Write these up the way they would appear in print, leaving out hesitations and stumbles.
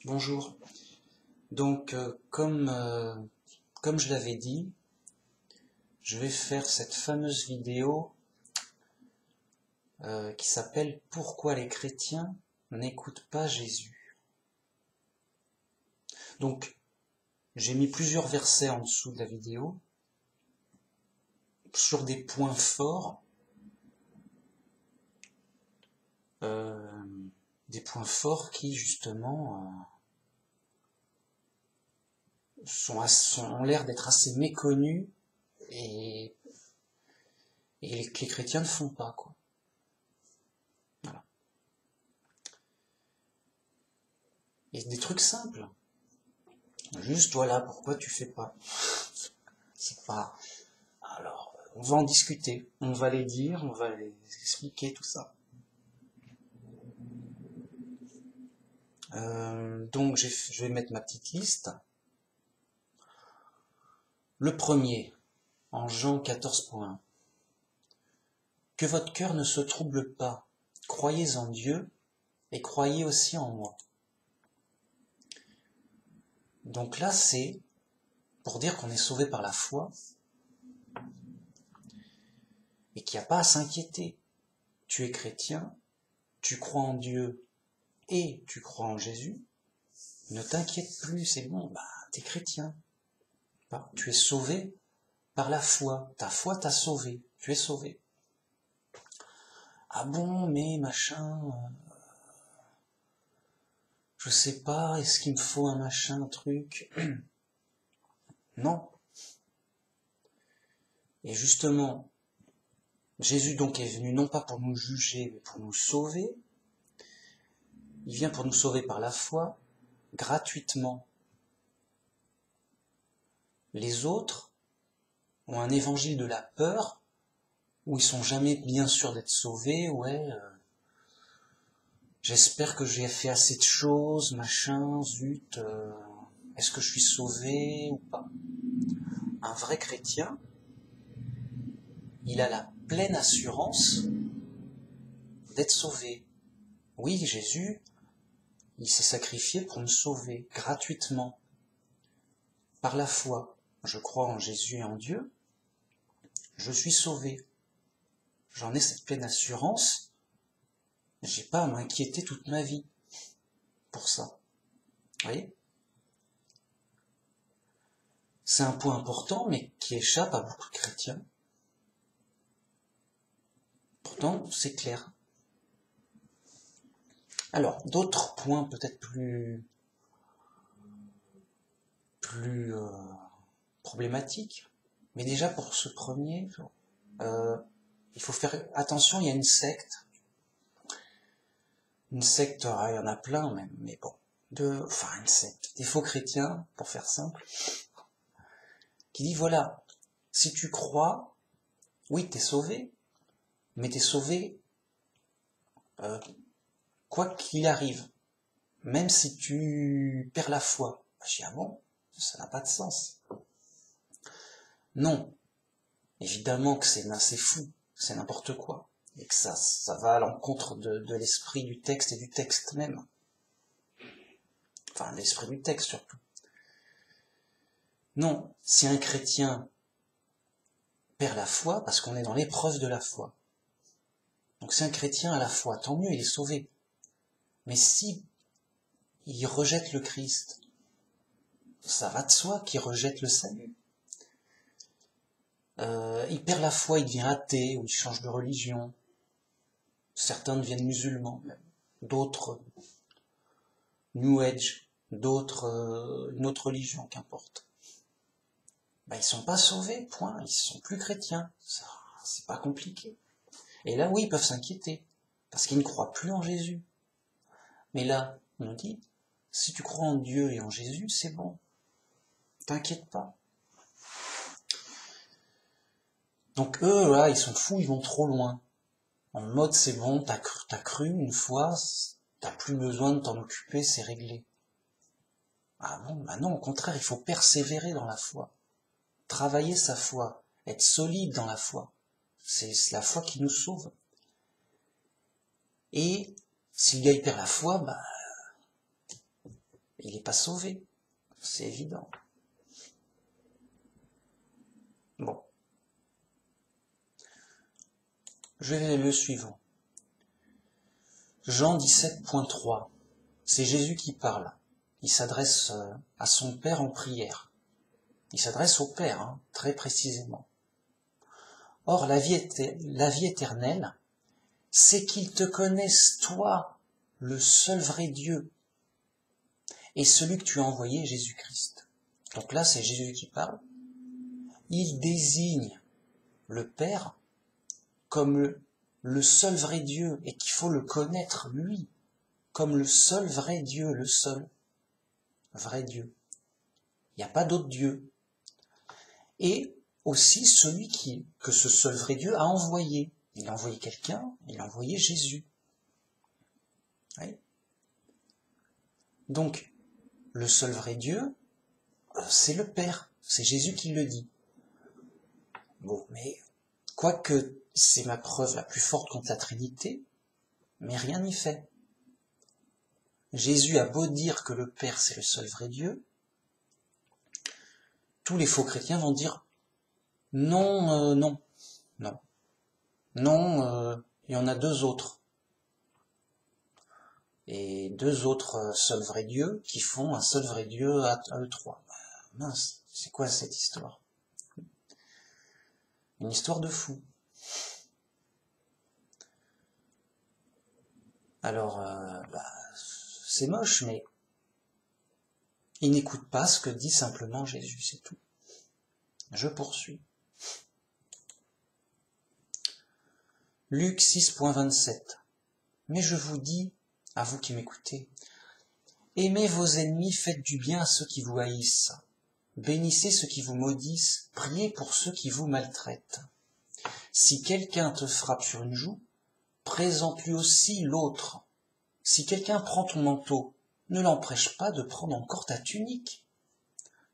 Bonjour. Donc, comme je l'avais dit, je vais faire cette fameuse vidéo qui s'appelle « Pourquoi les chrétiens n'écoutent pas Jésus ?» Donc, j'ai mis plusieurs versets en dessous de la vidéo sur des points forts, qui justement ont l'air d'être assez méconnus et que les chrétiens ne font pas, quoi. Voilà. Et des trucs simples. Juste, voilà, pourquoi tu fais pas. C'est pas... Alors, on va en discuter, on va les dire, on va les expliquer, tout ça. Donc, je vais mettre ma petite liste. Le premier, en Jean 14.1. Que votre cœur ne se trouble pas. Croyez en Dieu et croyez aussi en moi. Donc là, c'est pour dire qu'on est sauvé par la foi et qu'il n'y a pas à s'inquiéter. Tu es chrétien, tu crois en Dieu et tu crois en Jésus. Ne t'inquiète plus, c'est bon, t'es chrétien. Tu es sauvé par la foi. Ta foi t'a sauvé, tu es sauvé. Ah bon, mais machin, je sais pas, est-ce qu'il me faut un machin, un truc? Non. Et justement, Jésus donc est venu non pas pour nous juger, mais pour nous sauver. Il vient pour nous sauver par la foi, gratuitement. Les autres ont un évangile de la peur, où ils sont jamais bien sûrs d'être sauvés, j'espère que j'ai fait assez de choses, machin, zut, est-ce que je suis sauvé ou pas? Un vrai chrétien, il a la pleine assurance d'être sauvé. Oui, Jésus, il s'est sacrifié pour me sauver, gratuitement, par la foi. Je crois en Jésus et en Dieu, je suis sauvé. J'en ai cette pleine assurance, j'ai pas à m'inquiéter toute ma vie pour ça. Vous voyez? C'est un point important, mais qui échappe à beaucoup de chrétiens. Pourtant, c'est clair. Alors, d'autres points peut-être plus problématiques, mais déjà pour ce premier, il faut faire attention, il y a une secte, il y en a plein même, mais bon, une secte, des faux chrétiens, pour faire simple, qui dit voilà, si tu crois, oui, t'es sauvé, mais t'es sauvé quoi qu'il arrive, même si tu perds la foi. Je dis, ah bon, ça n'a pas de sens. Non, évidemment que c'est fou, c'est n'importe quoi, et que ça va à l'encontre de l'esprit du texte et du texte même. Enfin, l'esprit du texte surtout. Non, si un chrétien perd la foi, parce qu'on est dans l'épreuve de la foi. Donc si un chrétien a la foi, tant mieux, il est sauvé. Mais si il rejette le Christ, ça va de soi qu'il rejette le salut. Il perd la foi, il devient athée, ou il change de religion. Certains deviennent musulmans, même. D'autres New Age, d'autres une autre religion, qu'importe. Ils sont pas sauvés, point, ils sont plus chrétiens. C'est pas compliqué. Et là, oui, ils peuvent s'inquiéter, parce qu'ils ne croient plus en Jésus. Mais là, on nous dit, si tu crois en Dieu et en Jésus, c'est bon. T'inquiète pas. Donc eux, là, ils sont fous, ils vont trop loin. En mode, c'est bon, t'as cru une fois, t'as plus besoin de t'en occuper, c'est réglé. Ah bon, non, au contraire, il faut persévérer dans la foi. Travailler sa foi, être solide dans la foi. C'est la foi qui nous sauve. Et si le gars il perd la foi, il n'est pas sauvé, c'est évident. Bon. Je vais le suivant. Jean 17.3. C'est Jésus qui parle. Il s'adresse à son Père en prière. Il s'adresse au Père, hein, très précisément. Or, la vie éternelle, c'est qu'ils te connaissent, toi, le seul vrai Dieu, et celui que tu as envoyé, Jésus-Christ. Donc là, c'est Jésus qui parle. Il désigne le Père comme le seul vrai Dieu, et qu'il faut le connaître, lui, comme le seul vrai Dieu, le seul vrai Dieu. Il n'y a pas d'autre Dieu. Et aussi celui que ce seul vrai Dieu a envoyé. Il a envoyé quelqu'un, il a envoyé Jésus. Oui. Donc, le seul vrai Dieu, c'est le Père. C'est Jésus qui le dit. Bon, mais quoique c'est ma preuve la plus forte contre la Trinité, mais rien n'y fait. Jésus a beau dire que le Père c'est le seul vrai Dieu, tous les faux chrétiens vont dire non, non, non, non, il y en a deux autres. Et deux autres seuls vrais dieux qui font un seul vrai Dieu à eux trois. Mince, c'est quoi cette histoire? Une histoire de fou. Alors, c'est moche, mais ils n'écoutent pas ce que dit simplement Jésus, c'est tout. Je poursuis. Luc 6.27. Mais je vous dis, à vous qui m'écoutez, aimez vos ennemis, faites du bien à ceux qui vous haïssent, bénissez ceux qui vous maudissent, priez pour ceux qui vous maltraitent. Si quelqu'un te frappe sur une joue, présente-lui aussi l'autre. Si quelqu'un prend ton manteau, ne l'empêche pas de prendre encore ta tunique.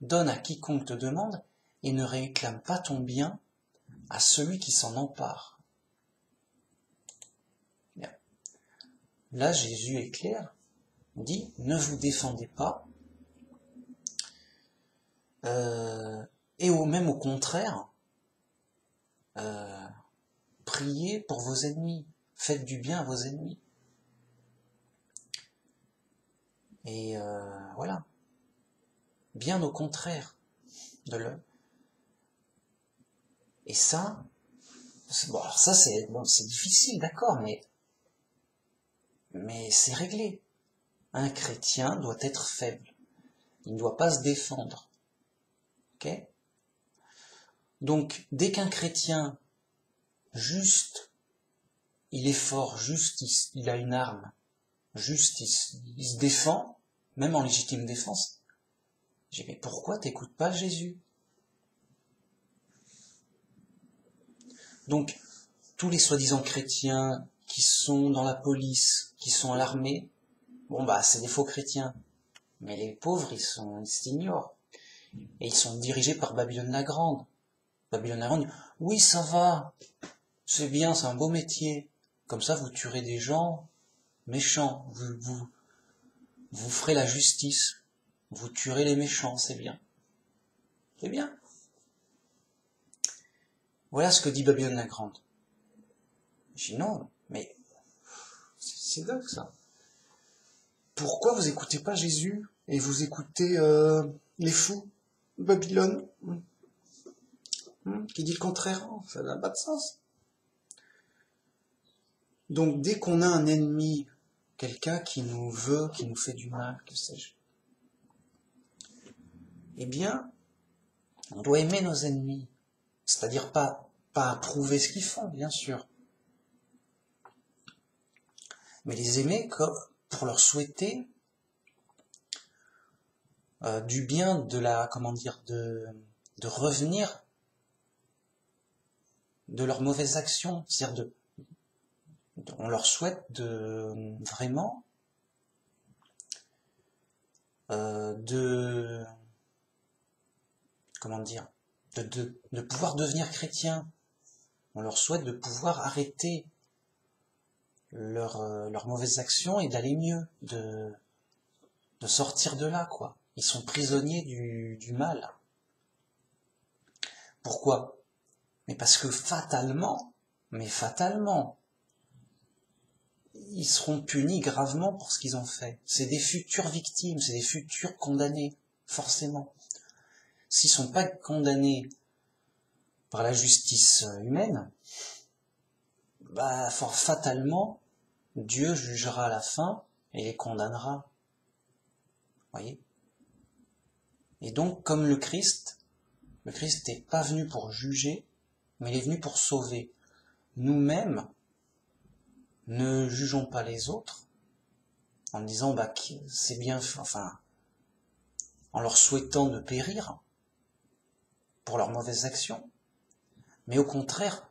Donne à quiconque te demande, et ne réclame pas ton bien à celui qui s'en empare. Bien. Là, Jésus est clair, dit, ne vous défendez pas, et même au contraire, priez pour vos ennemis, faites du bien à vos ennemis. Et voilà, bien au contraire de le. Et ça, bon, alors ça c'est difficile, d'accord, mais c'est réglé. Un chrétien doit être faible, il ne doit pas se défendre. Ok ? Donc, dès qu'un chrétien, juste, il est fort, juste, il a une arme, juste, il se défend, même en légitime défense, j'ai dit, mais pourquoi t'écoutes pas Jésus? Donc, tous les soi-disant chrétiens qui sont dans la police, qui sont à l'armée, bon bah, c'est des faux chrétiens. Mais les pauvres, ils s'ignorent. Et ils sont dirigés par Babylone la Grande. Babylone la Grande, oui, ça va, c'est bien, c'est un beau métier. Comme ça, vous tuerez des gens méchants. Vous ferez la justice. Vous tuerez les méchants, c'est bien. C'est bien. Voilà ce que dit Babylone la Grande. Je dis non, mais c'est dingue ça. Pourquoi vous écoutez pas Jésus et vous écoutez les fous de Babylone qui dit le contraire? Ça n'a pas de sens. Donc dès qu'on a un ennemi, quelqu'un qui nous veut, qui nous fait du mal, que sais-je, eh bien, on doit aimer nos ennemis. C'est-à-dire pas approuver ce qu'ils font, bien sûr, mais les aimer pour leur souhaiter du bien, de revenir de leurs mauvaises actions. C'est-à-dire on leur souhaite vraiment de pouvoir devenir chrétien. On leur souhaite de pouvoir arrêter leurs mauvaises actions et d'aller mieux, de sortir de là, quoi. Ils sont prisonniers du mal. Pourquoi? Mais parce que fatalement, ils seront punis gravement pour ce qu'ils ont fait. C'est des futures victimes, c'est des futurs condamnés, forcément. S'ils sont pas condamnés par la justice humaine, bah fatalement, Dieu jugera à la fin et les condamnera. Voyez? Et donc, comme le Christ n'est pas venu pour juger, mais il est venu pour sauver. Nous-mêmes, ne jugeons pas les autres en disant bah c'est bien, enfin, en leur souhaitant de périr pour leurs mauvaises actions, mais au contraire,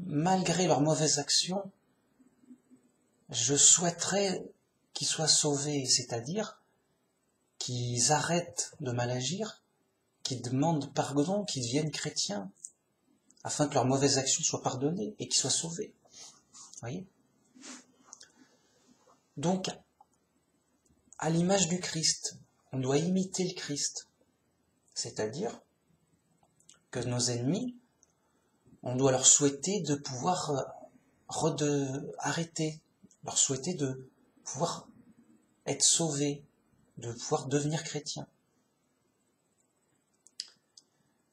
malgré leurs mauvaises actions, je souhaiterais qu'ils soient sauvés, c'est-à-dire qu'ils arrêtent de mal agir, qu'ils demandent pardon, qu'ils deviennent chrétiens, afin que leurs mauvaises actions soient pardonnées et qu'ils soient sauvés. Voyez ? Donc, à l'image du Christ, on doit imiter le Christ, c'est-à-dire que nos ennemis, on doit leur souhaiter de pouvoir arrêter, leur souhaiter de pouvoir être sauvés, de pouvoir devenir chrétiens.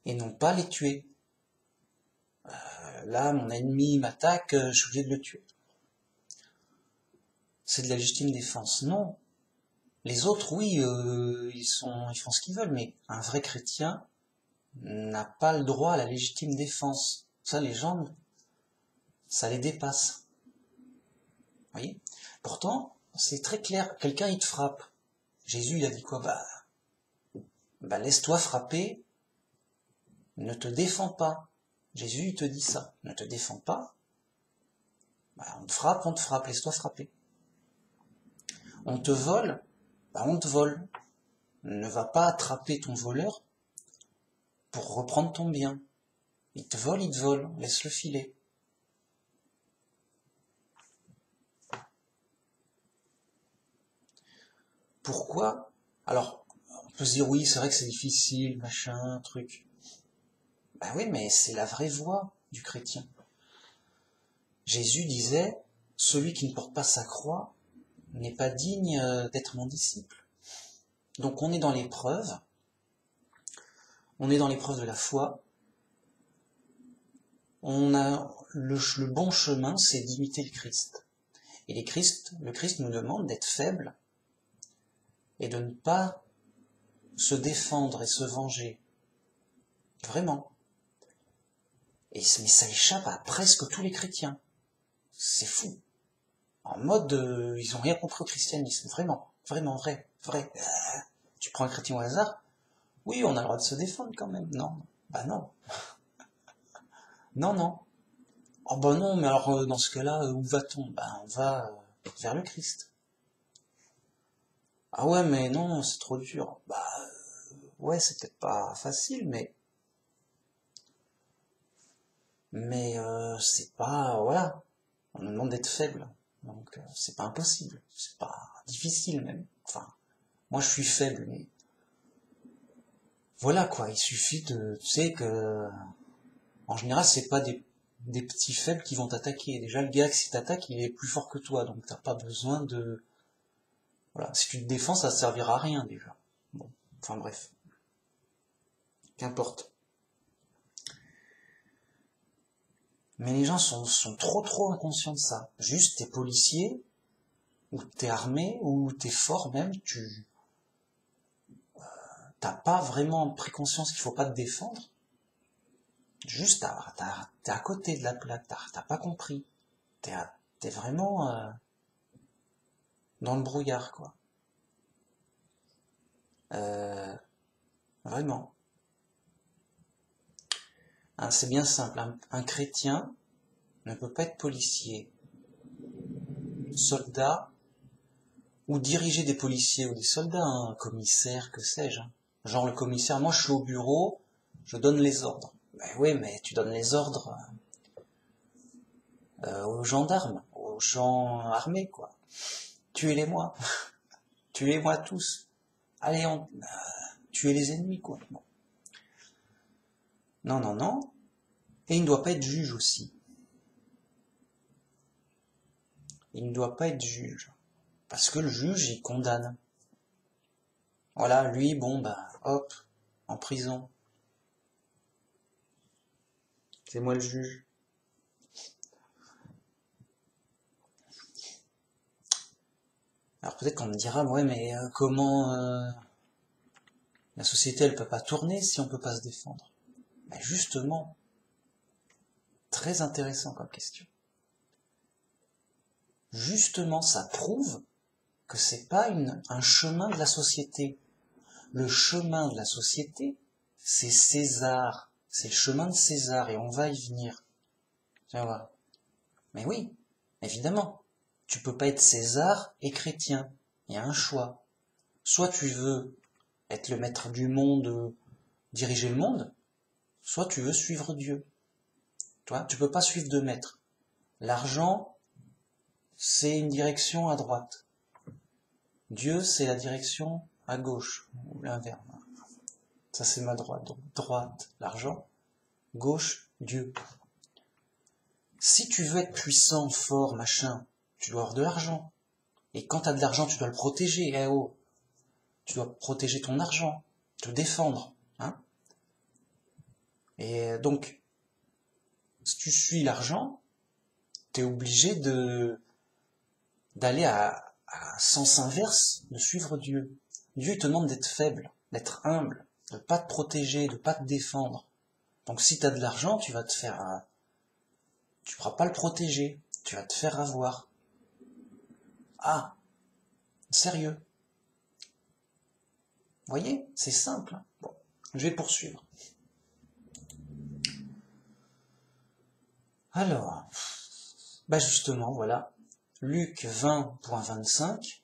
Et non pas les tuer. Là, mon ennemi m'attaque, je suis obligé de le tuer. C'est de la légitime défense. Non. Les autres, oui, ils font ce qu'ils veulent, mais un vrai chrétien n'a pas le droit à la légitime défense. Ça, les gens, ça les dépasse. Vous voyez ? Pourtant, c'est très clair. Quelqu'un, il te frappe. Jésus, il a dit quoi ? Bah, laisse-toi frapper, ne te défends pas. Jésus, il te dit ça. Ne te défends pas. Bah, on te frappe, laisse-toi frapper. On te vole, bah, on te vole. Ne va pas attraper ton voleur pour reprendre ton bien. Il te vole, laisse-le filer. Pourquoi ? Alors, on peut se dire, oui, c'est vrai que c'est difficile, machin, truc. Ben oui, mais c'est la vraie voie du chrétien. Jésus disait, celui qui ne porte pas sa croix n'est pas digne d'être mon disciple. Donc on est dans l'épreuve de la foi. On a le bon chemin, c'est d'imiter le Christ. Et le Christ nous demande d'être faible et de ne pas se défendre et se venger. Vraiment. Mais ça échappe à presque tous les chrétiens. C'est fou. En mode, ils n'ont rien compris au christianisme. Vraiment, vrai. Tu prends un chrétien au hasard ? Oui, on a le droit de se défendre quand même. Non. Bah non. Non. Oh bah non, mais alors dans ce cas-là, où va-t-on ? Bah on va vers le Christ. Ah ouais, mais non, c'est trop dur. Bah ouais, c'est peut-être pas facile, mais c'est pas, voilà, on nous demande d'être faible, donc c'est pas impossible, c'est pas difficile même. Enfin, moi je suis faible, mais voilà quoi, il suffit de, tu sais que, en général c'est pas des petits faibles qui vont t'attaquer. Déjà le gars qui t'attaque, il est plus fort que toi, donc t'as pas besoin de, voilà, si tu te défends, ça servira à rien déjà. Bon, enfin bref, qu'importe. Mais les gens sont trop inconscients de ça. Juste, t'es policier, ou t'es armé, ou t'es fort même, t'as pas vraiment pris conscience qu'il faut pas te défendre. Juste, t'es à côté de la plaque, t'as pas compris. T'es vraiment dans le brouillard, quoi. Vraiment. Hein, c'est bien simple. Un chrétien ne peut pas être policier, soldat, ou diriger des policiers ou des soldats, un commissaire, que sais-je. Genre le commissaire, moi je suis au bureau, je donne les ordres. Ben oui, mais tu donnes les ordres aux gendarmes, aux gens armés, quoi. Tuez-les-moi. tuez-moi tous. Allez, tuez les ennemis, quoi. Bon. Non, non, non. Et il ne doit pas être juge aussi. Il ne doit pas être juge. Parce que le juge, il condamne. Voilà, lui, bon, bah, hop, en prison. C'est moi le juge. Alors peut-être qu'on me dira, ouais, mais comment la société, elle peut pas tourner si on peut pas se défendre? Ben justement, très intéressant comme question. Justement, ça prouve que c'est pas un chemin de la société. Le chemin de la société, c'est César. C'est le chemin de César et on va y venir. Tiens, voilà. Mais oui, évidemment. Tu peux pas être César et chrétien. Il y a un choix. Soit tu veux être le maître du monde, diriger le monde, soit tu veux suivre Dieu. Tu peux pas suivre deux maîtres. L'argent, c'est une direction à droite. Dieu, c'est la direction à gauche, ou l'inverse. Ça, c'est ma droite. Donc, droite, l'argent. Gauche, Dieu. Si tu veux être puissant, fort, machin, tu dois avoir de l'argent. Et quand tu as de l'argent, tu dois le protéger. Eh oh, tu dois protéger ton argent, te défendre. Hein. Et donc, si tu suis l'argent, tu es obligé d'aller à sens inverse, de suivre Dieu. Dieu il te demande d'être faible, d'être humble, de pas te protéger, de pas te défendre. Donc si tu as de l'argent, tu pourras pas le protéger, tu vas te faire avoir. Ah, sérieux. Vous voyez, c'est simple. Bon, je vais poursuivre. Alors, bah justement, voilà. Luc 20.25.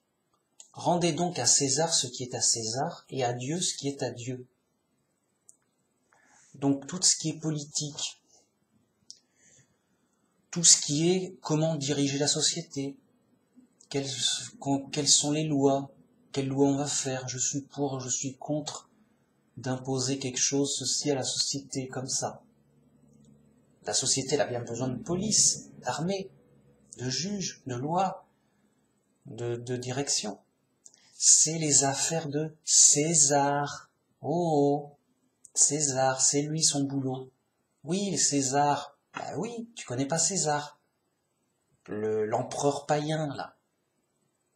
Rendez donc à César ce qui est à César et à Dieu ce qui est à Dieu. Donc tout ce qui est politique, tout ce qui est comment diriger la société, quelles sont les lois, quelles lois on va faire, je suis pour, je suis contre d'imposer quelque chose, ceci à la société, comme ça. La société elle a bien besoin de police, d'armée, de juges, de lois, de direction. C'est les affaires de César. Oh, César, c'est lui son boulot. Oui, César. Bah oui, tu connais pas César. L'empereur païen, là.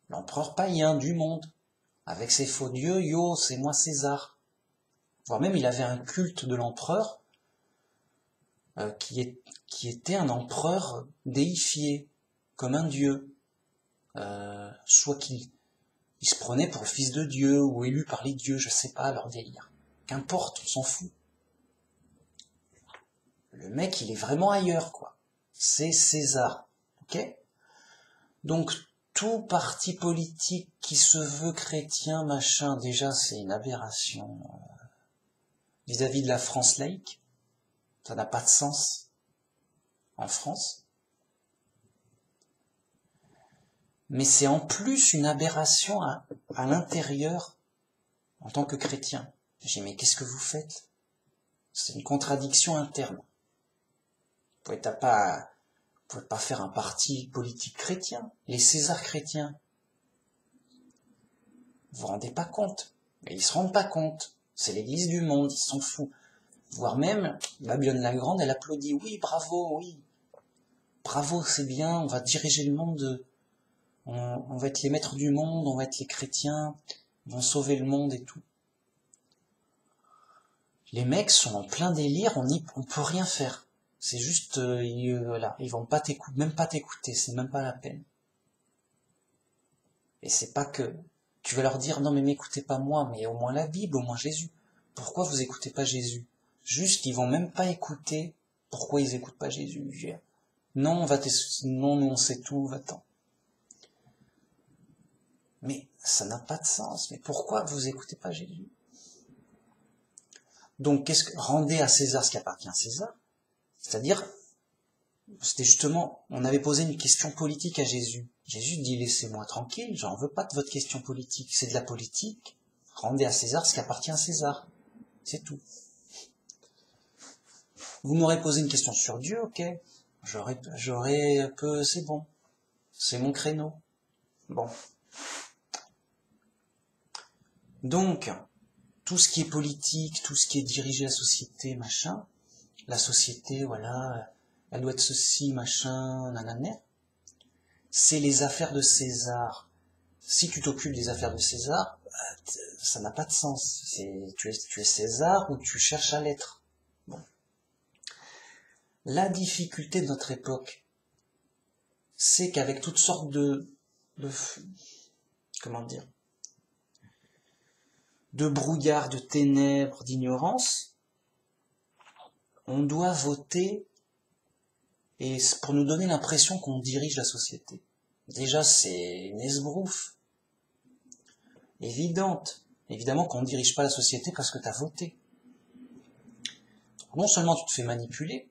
L'empereur païen du monde. Avec ses faux dieux, yo, c'est moi César. Voire même, il avait un culte de l'empereur qui était un empereur déifié, comme un dieu. Soit qu'il se prenait pour le fils de Dieu, ou élu par les dieux, je sais pas, leur délire. Qu'importe, on s'en fout. Le mec, il est vraiment ailleurs, quoi. C'est César, ok? Donc, tout parti politique qui se veut chrétien, machin, déjà, c'est une aberration vis-à-vis de la France laïque. Ça n'a pas de sens en France. Mais c'est en plus une aberration à l'intérieur en tant que chrétien. J'ai dit, mais qu'est-ce que vous faites? C'est une contradiction interne. Vous pouvez pas faire un parti politique chrétien, les Césars chrétiens. Vous vous rendez pas compte. Mais ils se rendent pas compte. C'est l'église du monde, ils s'en foutent. Voire même, Babylone la Grande, elle applaudit, oui, bravo, oui. Bravo, c'est bien, on va diriger le monde, on va être les maîtres du monde, on va être les chrétiens, ils vont sauver le monde et tout. Les mecs sont en plein délire, on peut rien faire. C'est juste, voilà, ils vont pas t'écouter, même pas t'écouter, c'est même pas la peine. Et c'est pas que, tu vas leur dire, non mais m'écoutez pas moi, mais au moins la Bible, au moins Jésus. Pourquoi vous écoutez pas Jésus? Juste, ils vont même pas écouter, pourquoi ils écoutent pas Jésus? Non, non, nous on sait tout, va-t'en. Mais ça n'a pas de sens, mais pourquoi vous écoutez pas Jésus? Donc, rendez à César ce qui appartient à César? C'est-à-dire, c'était justement, on avait posé une question politique à Jésus. Jésus dit, laissez-moi tranquille, j'en veux pas de votre question politique, c'est de la politique, rendez à César ce qui appartient à César, c'est tout. Vous m'aurez posé une question sur Dieu, ok, j'aurais que c'est bon, c'est mon créneau. Bon. Donc, tout ce qui est politique, tout ce qui est dirigé la société, machin, la société, voilà, elle doit être ceci, machin, nanana, c'est les affaires de César. Si tu t'occupes des affaires de César, ça n'a pas de sens. Tu es César ou tu cherches à l'être. Bon. La difficulté de notre époque, c'est qu'avec toutes sortes comment dire, de brouillard, de ténèbres, d'ignorance, on doit voter et pour nous donner l'impression qu'on dirige la société. Déjà, c'est une esbrouffe évidente. Évidemment qu'on ne dirige pas la société parce que tu as voté. Donc, non seulement tu te fais manipuler,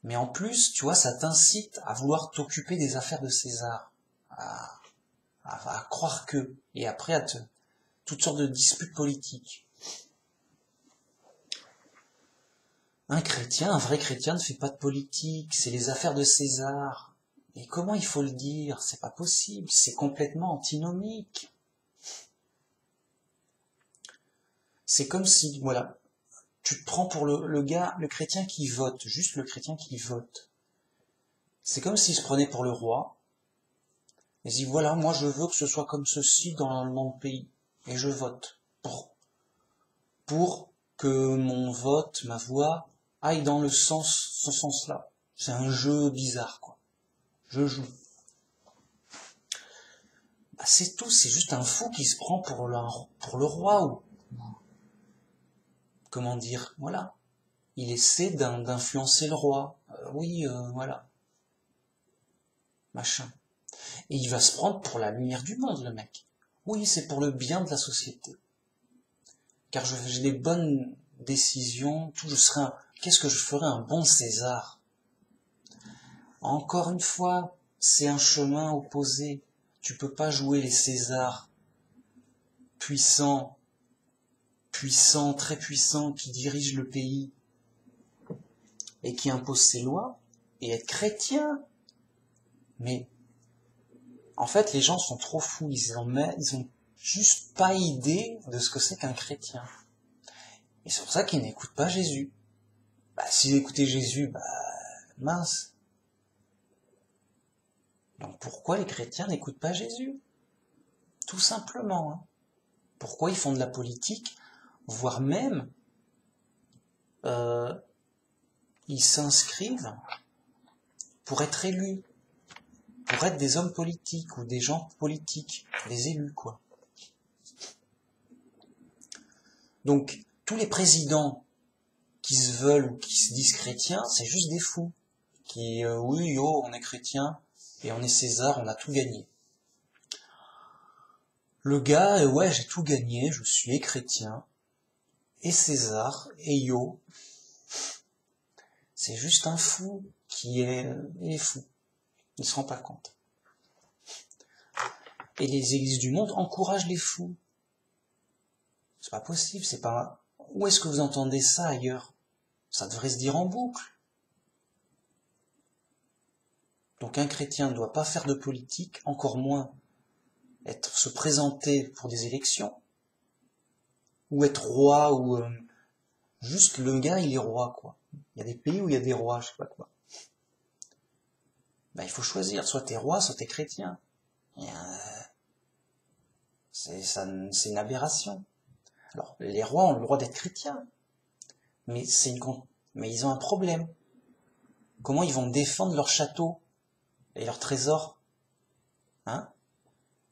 mais en plus, tu vois, ça t'incite à vouloir t'occuper des affaires de César, à croire que, et après à toutes sortes de disputes politiques. Un chrétien, un vrai chrétien ne fait pas de politique, c'est les affaires de César. Et comment il faut le dire? C'est pas possible, c'est complètement antinomique. C'est comme si, voilà, tu te prends pour le chrétien qui vote, juste le chrétien qui vote. C'est comme s'il se prenait pour le roi, et dit voilà, moi je veux que ce soit comme ceci dans mon pays, et je vote pour que mon vote, ma voix, aille dans ce sens-là. C'est un jeu bizarre, quoi. Je joue. Bah, c'est tout, c'est juste un fou qui se prend pour le roi, ou comment dire, voilà. Il essaie d'influencer le roi. Voilà. Machin. Et il va se prendre pour la lumière du monde, le mec. Oui, c'est pour le bien de la société. Car j'ai des bonnes décisions, qu'est-ce que je ferais un bon César? Encore une fois, c'est un chemin opposé. Tu peux pas jouer les Césars puissants, très puissants, qui dirigent le pays et qui imposent ses lois, et être chrétien. Mais en fait, les gens sont trop fous, ils ont juste pas idée de ce que c'est qu'un chrétien. Et c'est pour ça qu'ils n'écoutent pas Jésus. Bah, s'ils écoutaient Jésus, mince. Donc pourquoi les chrétiens n'écoutent pas Jésus? Tout simplement. Hein. Pourquoi ils font de la politique, voire même ils s'inscrivent pour être élus, pour être des hommes politiques ou des gens politiques, des élus, quoi. Donc, tous les présidents qui se veulent ou qui se disent chrétiens, c'est juste des fous. Qui, on est chrétien et on est César, on a tout gagné. Le gars, j'ai tout gagné, je suis chrétien, et César, et c'est juste un fou il est fou. Il se rend pas compte. Et les églises du monde encouragent les fous. C'est pas possible, c'est pas... Où est-ce que vous entendez ça ailleurs? Ça devrait se dire en boucle. Donc un chrétien ne doit pas faire de politique, encore moins se présenter pour des élections, ou être roi, ou juste le gars il est roi, quoi. Il y a des pays où il y a des rois, je sais pas quoi. Il faut choisir, soit t'es roi, soit t'es chrétien. C'est une aberration. Alors, les rois ont le droit d'être chrétiens, mais ils ont un problème. Comment ils vont défendre leur château et leurs trésors? Hein?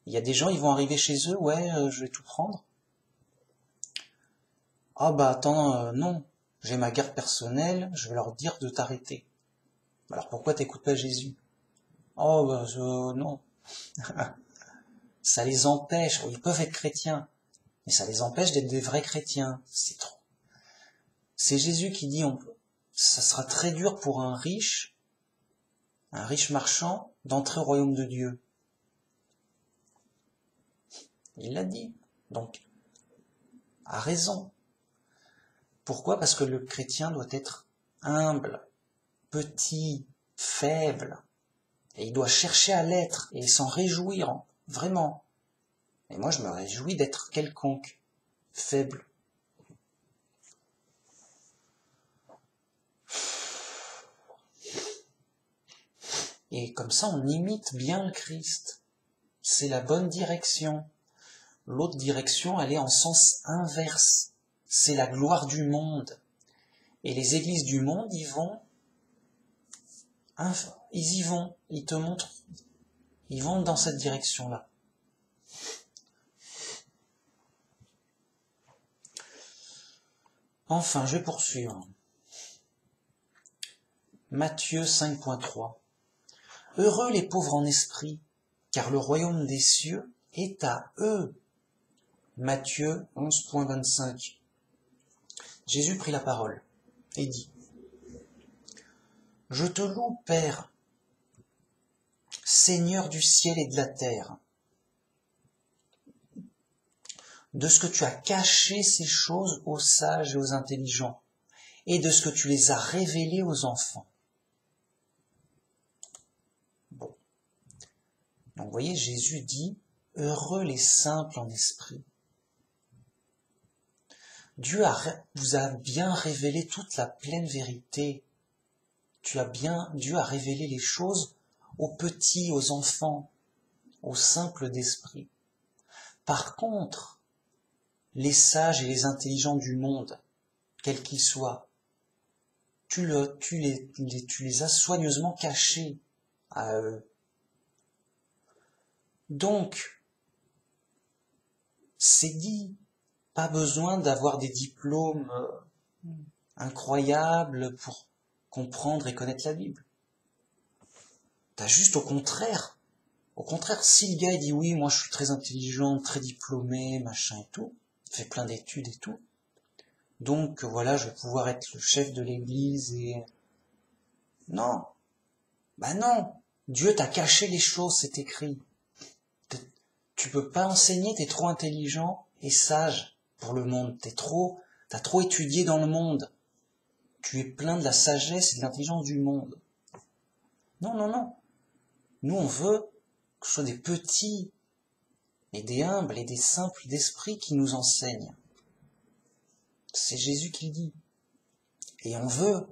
Il y a des gens, ils vont arriver chez eux, je vais tout prendre. Ah attends, non, j'ai ma garde personnelle, je vais leur dire de t'arrêter. Alors pourquoi t'écoutes pas Jésus? Non. Ça les empêche, ils peuvent être chrétiens, mais ça les empêche d'être des vrais chrétiens. C'est trop. C'est Jésus qui dit, ça sera très dur pour un riche un riche marchand, d'entrer au royaume de Dieu. Il l'a dit, donc, à raison. Pourquoi? Parce que le chrétien doit être humble, petit, faible, et il doit chercher à l'être, et s'en réjouir, vraiment. Et moi, je me réjouis d'être quelconque, faible. Et comme ça, on imite bien le Christ. C'est la bonne direction. L'autre direction, elle est en sens inverse. C'est la gloire du monde. Et les églises du monde, ils y vont, ils te montrent, ils vont dans cette direction-là. Enfin, je vais poursuivre. Matthieu 5.3. Heureux les pauvres en esprit, car le royaume des cieux est à eux. Matthieu 11.25. Jésus prit la parole et dit: Je te loue, Père, Seigneur du ciel et de la terre, de ce que tu as caché ces choses aux sages et aux intelligents, et de ce que tu les as révélées aux enfants. Bon. Donc vous voyez, Jésus dit, heureux les simples en esprit. Dieu vous a bien révélé toute la pleine vérité. Dieu a révélé les choses aux petits, aux enfants, aux simples d'esprit. Par contre, les sages et les intelligents du monde, quels qu'ils soient, tu les as soigneusement cachés à eux. Donc, c'est dit, pas besoin d'avoir des diplômes incroyables pour comprendre et connaître la Bible. T'as juste au contraire, si le gars il dit oui, moi je suis très intelligent, très diplômé, machin et tout, fait plein d'études et tout, donc voilà, je vais pouvoir être le chef de l'église et... Non, bah non, Dieu t'a caché les choses, c'est écrit. Tu peux pas enseigner, t'es trop intelligent et sage pour le monde, t'as trop étudié dans le monde. Tu es plein de la sagesse et de l'intelligence du monde. Non, non, non. Nous, on veut que ce soit des petits et des humbles et des simples d'esprit qui nous enseignent. C'est Jésus qui le dit. Et on veut,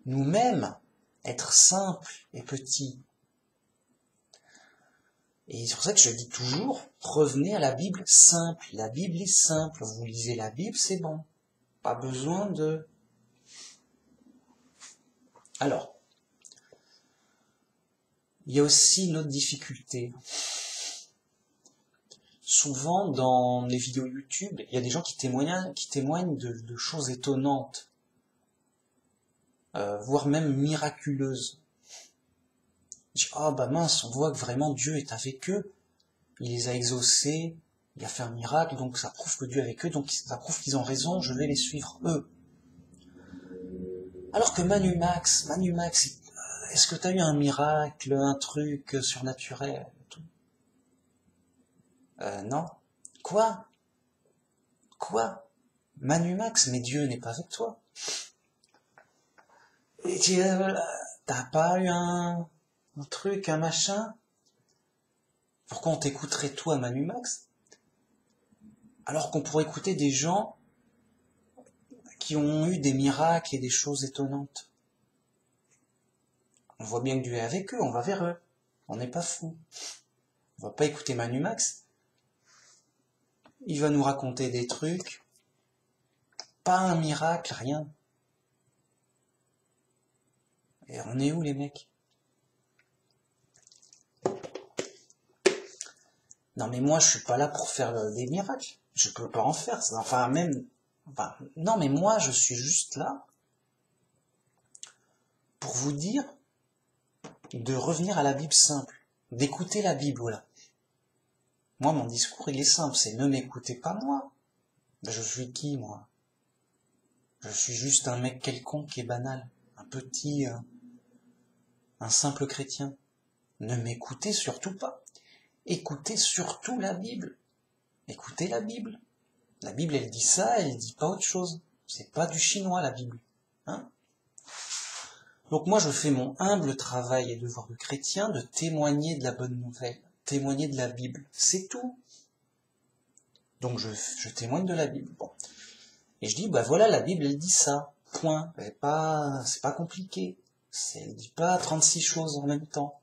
nous-mêmes, être simples et petits. Et c'est pour ça que je dis toujours, revenez à la Bible simple. La Bible est simple. Vous lisez la Bible, c'est bon. Pas besoin de... Alors, il y a aussi une autre difficulté. Souvent, dans les vidéos YouTube, il y a des gens qui témoignent de choses étonnantes, voire même miraculeuses. Je dis, ah bah mince, on voit que vraiment Dieu est avec eux, il les a exaucés, il a fait un miracle, donc ça prouve que Dieu est avec eux, donc ça prouve qu'ils ont raison, je vais les suivre, eux. Alors que Manu Max, est-ce que t'as eu un miracle, un truc surnaturel tout? Non. Quoi? Manu Max, mais Dieu n'est pas avec toi. Et t'as pas eu un truc, un machin? Pourquoi on t'écouterait toi, Manu Max? Alors qu'on pourrait écouter des gens qui ont eu des miracles et des choses étonnantes. On voit bien que Dieu est avec eux, on va vers eux. On n'est pas fous. On va pas écouter Manu Max. Il va nous raconter des trucs. Pas un miracle, rien. Et on est où, les mecs? Non, mais moi, je suis pas là pour faire des miracles. Je peux pas en faire. Non, mais moi, je suis juste là pour vous dire de revenir à la Bible simple, d'écouter la Bible, voilà. Moi, mon discours, il est simple, c'est ne m'écoutez pas moi. Ben, je suis qui, moi? Je suis juste un mec quelconque et banal, un petit un simple chrétien. Ne m'écoutez surtout pas. Écoutez surtout la Bible. Écoutez la Bible. La Bible, elle dit ça, elle dit pas autre chose. C'est pas du chinois, la Bible. Hein? Donc moi, je fais mon humble travail et devoir de chrétien de témoigner de la bonne nouvelle, témoigner de la Bible. C'est tout. Donc je témoigne de la Bible. Bon. Et je dis, bah voilà, la Bible, elle dit ça. Point. C'est pas compliqué. Elle dit pas 36 choses en même temps.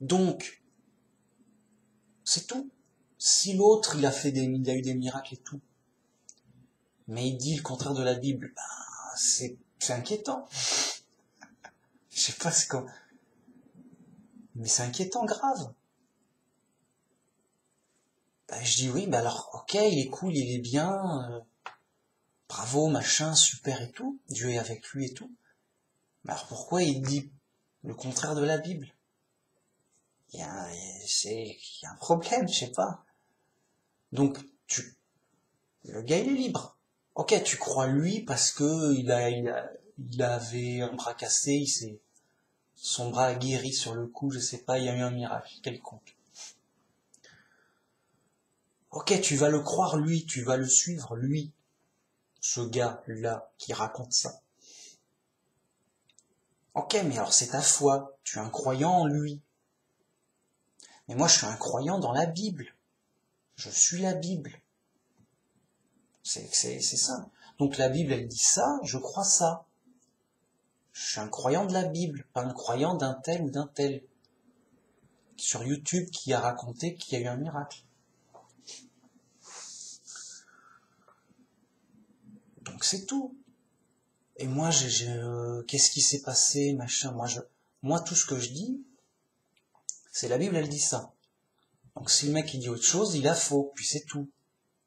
Donc, c'est tout. Si l'autre, il a eu des miracles et tout, mais il dit le contraire de la Bible, ben, c'est inquiétant. Je sais pas, c'est comme... Mais c'est inquiétant, grave. Ben, je dis oui, ben alors, ok, il est cool, il est bien, bravo, machin, super et tout, Dieu est avec lui et tout. Mais alors pourquoi il dit le contraire de la Bible? Il y a un problème, je sais pas. Donc, le gars, il est libre. Ok, tu crois lui parce que il avait un bras cassé, son bras a guéri sur le coup, je sais pas, il y a eu un miracle quelconque. Ok, tu vas le croire lui, tu vas le suivre lui, ce gars-là qui raconte ça. Ok, mais alors c'est ta foi, tu es un croyant en lui. Mais moi je suis un croyant dans la Bible. Je suis la Bible. C'est ça. Donc la Bible, elle dit ça, je crois ça. Je suis un croyant de la Bible, pas un croyant d'un tel ou d'un tel. Sur YouTube, qui a raconté qu'il y a eu un miracle. Donc c'est tout. Et moi, qu'est-ce qui s'est passé, machin, moi, tout ce que je dis, c'est la Bible, elle dit ça. Donc si le mec, il dit autre chose, il a faux, puis c'est tout.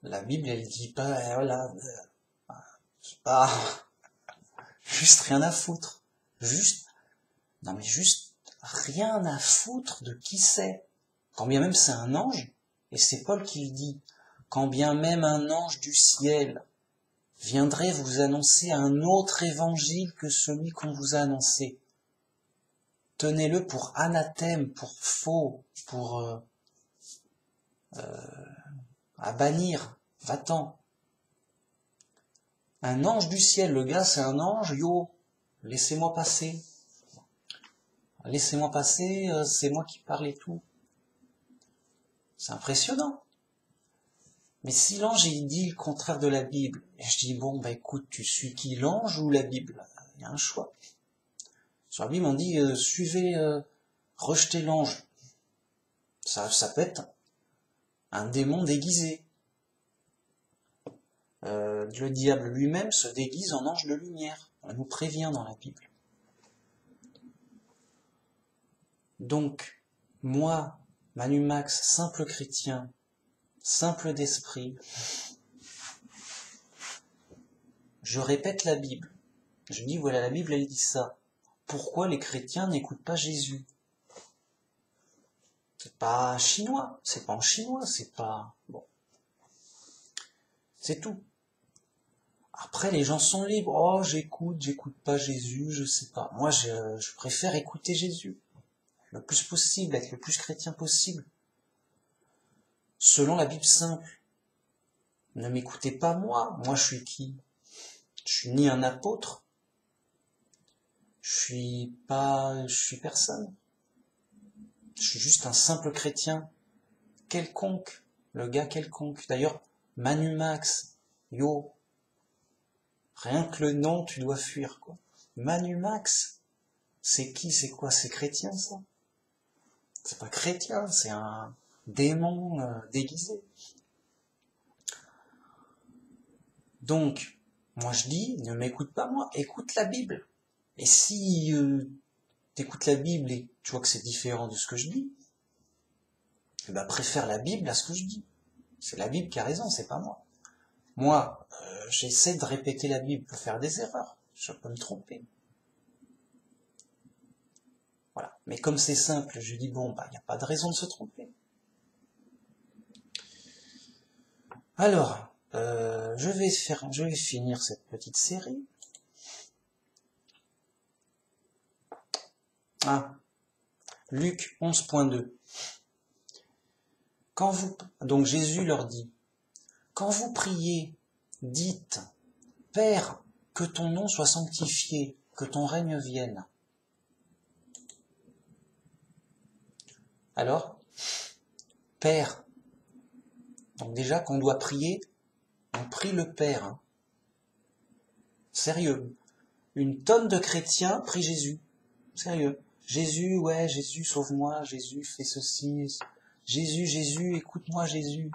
La Bible, elle dit pas, voilà, c'est pas, juste rien à foutre. Non mais juste rien à foutre de qui c'est. Quand bien même c'est un ange, et c'est Paul qui le dit, quand bien même un ange du ciel viendrait vous annoncer un autre évangile que celui qu'on vous a annoncé, tenez-le pour anathème, pour faux, pour à bannir, va-t'en. Un ange du ciel, le gars c'est un ange, yo, laissez-moi passer. Laissez-moi passer, c'est moi qui parle et tout. C'est impressionnant. Mais si l'ange il dit le contraire de la Bible, et je dis bon bah écoute, tu suis qui, l'ange ou la Bible? Il y a un choix. Sur la Bible on dit rejetez l'ange. Ça peut être un démon déguisé. Le diable lui-même se déguise en ange de lumière. On nous prévient dans la Bible. Donc, moi, Manu Max, simple chrétien, simple d'esprit, je répète la Bible. Je dis, voilà, la Bible, elle dit ça. Pourquoi les chrétiens n'écoutent pas Jésus? C'est pas chinois, c'est pas en chinois, c'est pas... Bon. C'est tout. Après, les gens sont libres. Oh, j'écoute pas Jésus, je sais pas. Moi, je préfère écouter Jésus. Le plus possible, être le plus chrétien possible. Selon la Bible simple. Ne m'écoutez pas moi. Moi, je suis qui? Je suis ni un apôtre. Je suis personne. Je suis juste un simple chrétien. Quelconque. Le gars quelconque. D'ailleurs, Manu Max. Yo. Rien que le nom, tu dois fuir, quoi. Manu Max. C'est qui? C'est quoi? C'est chrétien, ça? C'est pas chrétien, c'est un démon déguisé. Donc, moi je dis, ne m'écoute pas moi, écoute la Bible. Et si t'écoutes la Bible et tu vois que c'est différent de ce que je dis, eh ben préfère la Bible à ce que je dis. C'est la Bible qui a raison, c'est pas moi. Moi, j'essaie de répéter la Bible pour faire des erreurs. Je peux me tromper. Voilà. Mais comme c'est simple, je dis bon, bah, il n'y a pas de raison de se tromper. Alors, je vais finir cette petite série. Ah, Luc 11.2. Donc Jésus leur dit, quand vous priez, dites, Père, que ton nom soit sanctifié, que ton règne vienne. Alors, Père. Donc déjà, quand on doit prier, on prie le Père. Hein. Sérieux. Une tonne de chrétiens prient Jésus. Sérieux. Jésus, ouais, Jésus, sauve-moi, Jésus, fais ceci. Jésus, Jésus, écoute-moi, Jésus.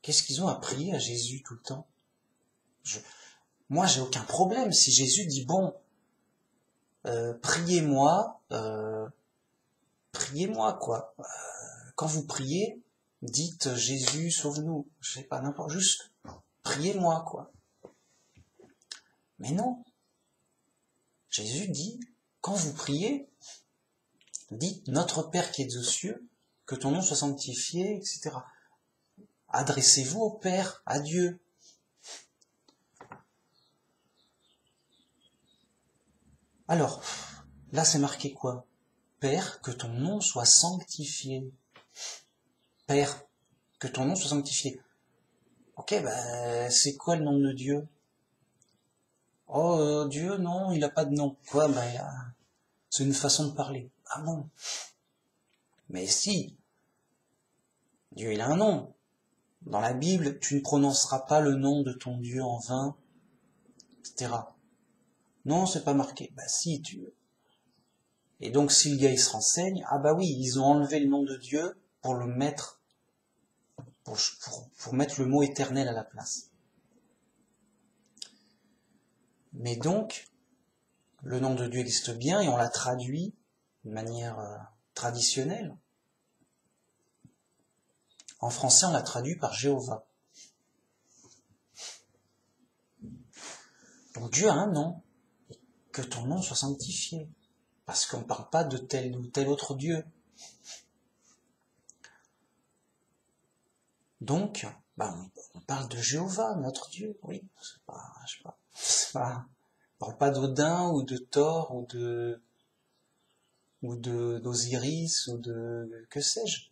Qu'est-ce qu'ils ont à prier à Jésus tout le temps? Moi, j'ai aucun problème. Si Jésus dit, bon, priez-moi, quoi. Quand vous priez, dites Jésus, sauve-nous. Je sais pas, n'importe, juste priez-moi, quoi. Mais non. Jésus dit, quand vous priez, dites notre Père qui est aux cieux, que ton nom soit sanctifié, etc. Adressez-vous au Père, à Dieu. Alors, là c'est marqué quoi? Père, que ton nom soit sanctifié. Père, que ton nom soit sanctifié. Ok, c'est quoi le nom de Dieu? Oh, Dieu, non, il n'a pas de nom. Quoi? C'est une façon de parler. Ah bon? Mais si, Dieu il a un nom. Dans la Bible, tu ne prononceras pas le nom de ton Dieu en vain, etc. Non, c'est pas marqué. Si, Et donc, si le gars il se renseigne, ah oui, ils ont enlevé le nom de Dieu pour le mettre, pour mettre le mot éternel à la place. Mais donc, le nom de Dieu existe bien et on l'a traduit de manière traditionnelle. En français, on l'a traduit par Jéhovah. Donc Dieu a un nom. Que ton nom soit sanctifié. Parce qu'on ne parle pas de tel ou tel autre Dieu. Donc, on parle de Jéhovah, notre Dieu, oui. On parle pas d'Odin ou de Thor ou d'Osiris ou de que sais-je.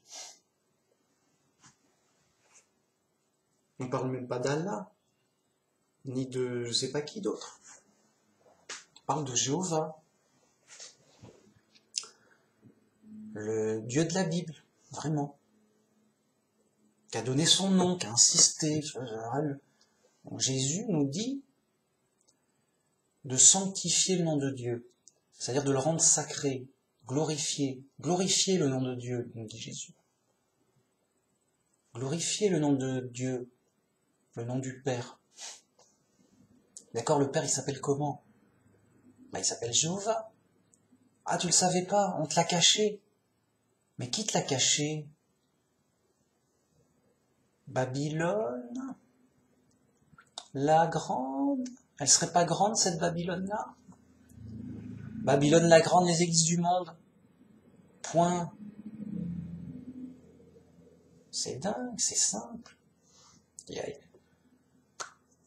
On parle même pas d'Allah, ni de je sais pas qui d'autre. On parle de Jéhovah, le Dieu de la Bible, vraiment, qui a donné son nom, qui a insisté. Donc Jésus nous dit de sanctifier le nom de Dieu, c'est-à-dire de le rendre sacré, glorifier le nom de Dieu, nous dit Jésus. Glorifier le nom de Dieu, le nom du Père. D'accord, le Père, il s'appelle comment? Il s'appelle Jéhovah. Ah, tu le savais pas, on te l'a caché. Mais qui te l'a caché? Babylone la grande? Elle serait pas grande, cette Babylone-là? Babylone la grande, les églises du monde. Point. C'est dingue, c'est simple.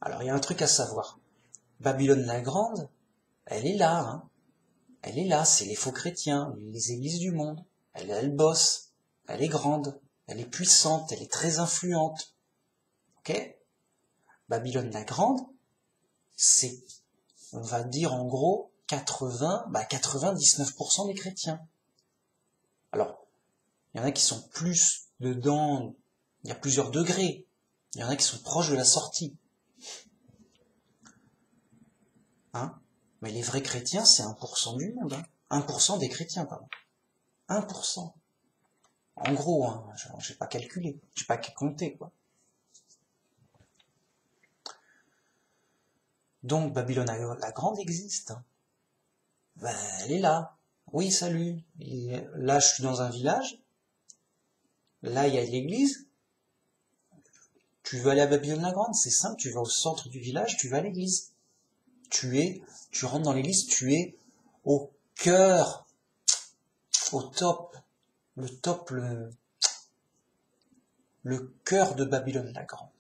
Alors, il y a un truc à savoir. Babylone la grande, elle est là, hein. Elle est là, c'est les faux chrétiens, les églises du monde. Elle bosse, elle est grande, elle est puissante, elle est très influente. Ok? Babylone la grande, c'est, on va dire en gros, 99% des chrétiens. Alors, il y en a qui sont plus dedans, il y a plusieurs degrés. Il y en a qui sont proches de la sortie. Hein? Mais les vrais chrétiens, c'est 1% du monde. Hein. 1% des chrétiens, pardon. 1%. En gros, hein, j'ai pas calculé, j'ai pas compté, quoi. Donc, Babylone la Grande existe. Elle est là. Oui, salut. Et là, je suis dans un village. Là, il y a l'église. Tu veux aller à Babylone la Grande? C'est simple, tu vas au centre du village, tu vas à l'église. Tu rentres dans l'église, tu es au cœur, au top, le cœur de Babylone la Grande.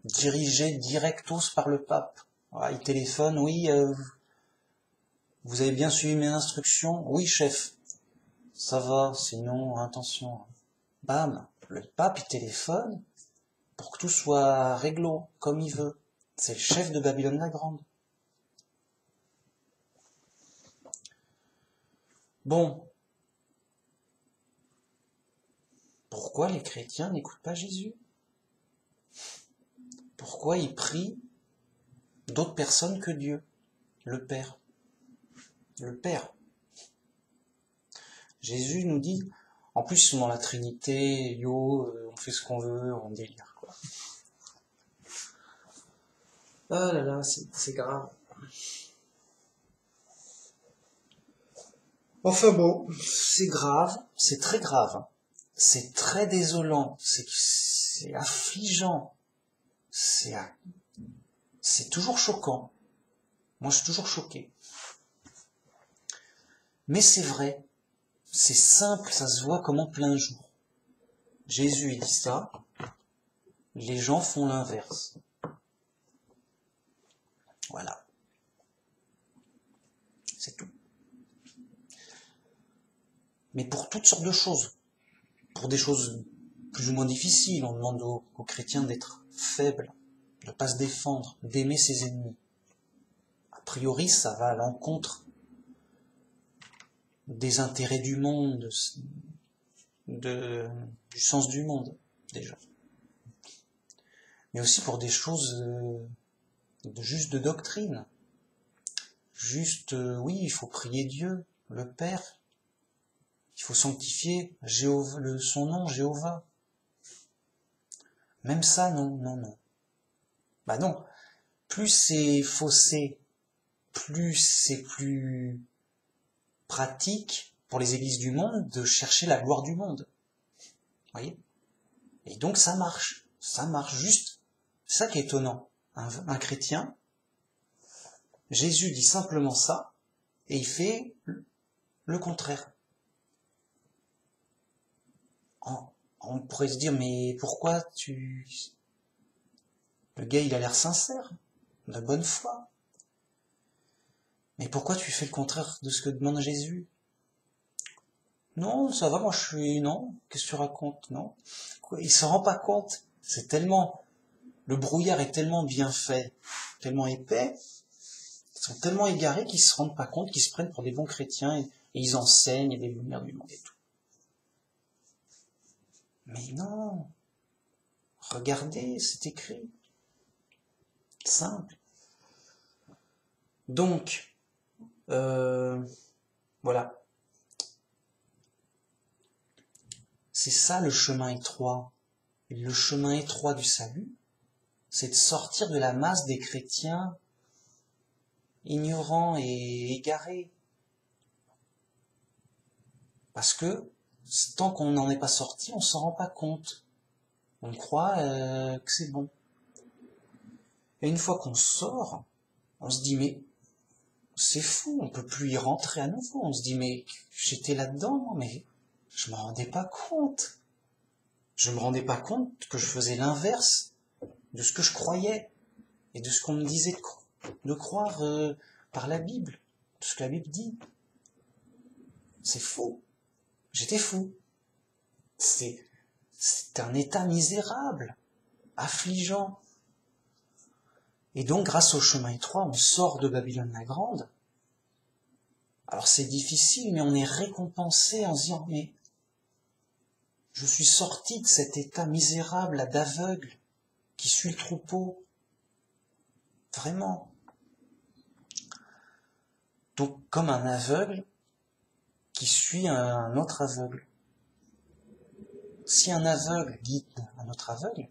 Dirigé directos par le pape. Voilà, il téléphone, oui, Vous avez bien suivi mes instructions? Oui, chef. Ça va, sinon, intention. Bam, le pape, il téléphone pour que tout soit réglo, comme il veut. C'est le chef de Babylone la Grande. Bon. Pourquoi les chrétiens n'écoutent pas Jésus? Pourquoi ils prient d'autres personnes que Dieu, le Père? Le Père. Jésus nous dit, en plus ils sont dans la Trinité, on fait ce qu'on veut, on délire, quoi. Ah là là, c'est grave. Enfin bon, c'est grave, c'est très grave. C'est très désolant, c'est affligeant, c'est toujours choquant. Moi, je suis toujours choqué. Mais c'est vrai, c'est simple, ça se voit comme en plein jour. Jésus, il dit ça, les gens font l'inverse. Voilà. C'est tout. Mais pour toutes sortes de choses. Pour des choses plus ou moins difficiles, on demande aux chrétiens d'être faibles, de ne pas se défendre, d'aimer ses ennemis. A priori, ça va à l'encontre des intérêts du monde, du sens du monde, déjà. Mais aussi pour des choses juste de doctrine. Juste, oui, il faut prier Dieu, le Père. Il faut sanctifier son nom, Jéhovah. Même ça, non. Bah non. Plus c'est faussé, plus c'est plus pratique pour les églises du monde de chercher la gloire du monde. Vous voyez? Et donc ça marche juste. C'est ça qui est étonnant. Un chrétien, Jésus dit simplement ça, et il fait le contraire. On pourrait se dire, mais pourquoi le gars, il a l'air sincère, de bonne foi. Mais pourquoi tu fais le contraire de ce que demande Jésus? Non, ça va, moi non, qu'est-ce que tu racontes? Non. Il s'en rend pas compte. Le brouillard est tellement bien fait, tellement épais, ils sont tellement égarés qu'ils se rendent pas compte, qu'ils se prennent pour des bons chrétiens et ils enseignent des lumières du monde et tout. Mais non, regardez, c'est écrit. Simple. Donc, voilà. C'est ça le chemin étroit. Le chemin étroit du salut, c'est de sortir de la masse des chrétiens ignorants et égarés. Parce que tant qu'on n'en est pas sorti, on s'en rend pas compte. On croit que c'est bon. Et une fois qu'on sort, on se dit mais c'est fou, on peut plus y rentrer à nouveau. On se dit mais j'étais là-dedans, mais je me rendais pas compte. Je me rendais pas compte que je faisais l'inverse de ce que je croyais et de ce qu'on me disait de croire par la Bible, de ce que la Bible dit. C'est faux. J'étais fou. C'est un état misérable, affligeant. Et donc, grâce au chemin étroit, on sort de Babylone la Grande. Alors c'est difficile, mais on est récompensé en se disant, mais je suis sorti de cet état misérable d'aveugle qui suit le troupeau. Vraiment. Donc, comme un aveugle qui suit un autre aveugle. Si un aveugle guide un autre aveugle,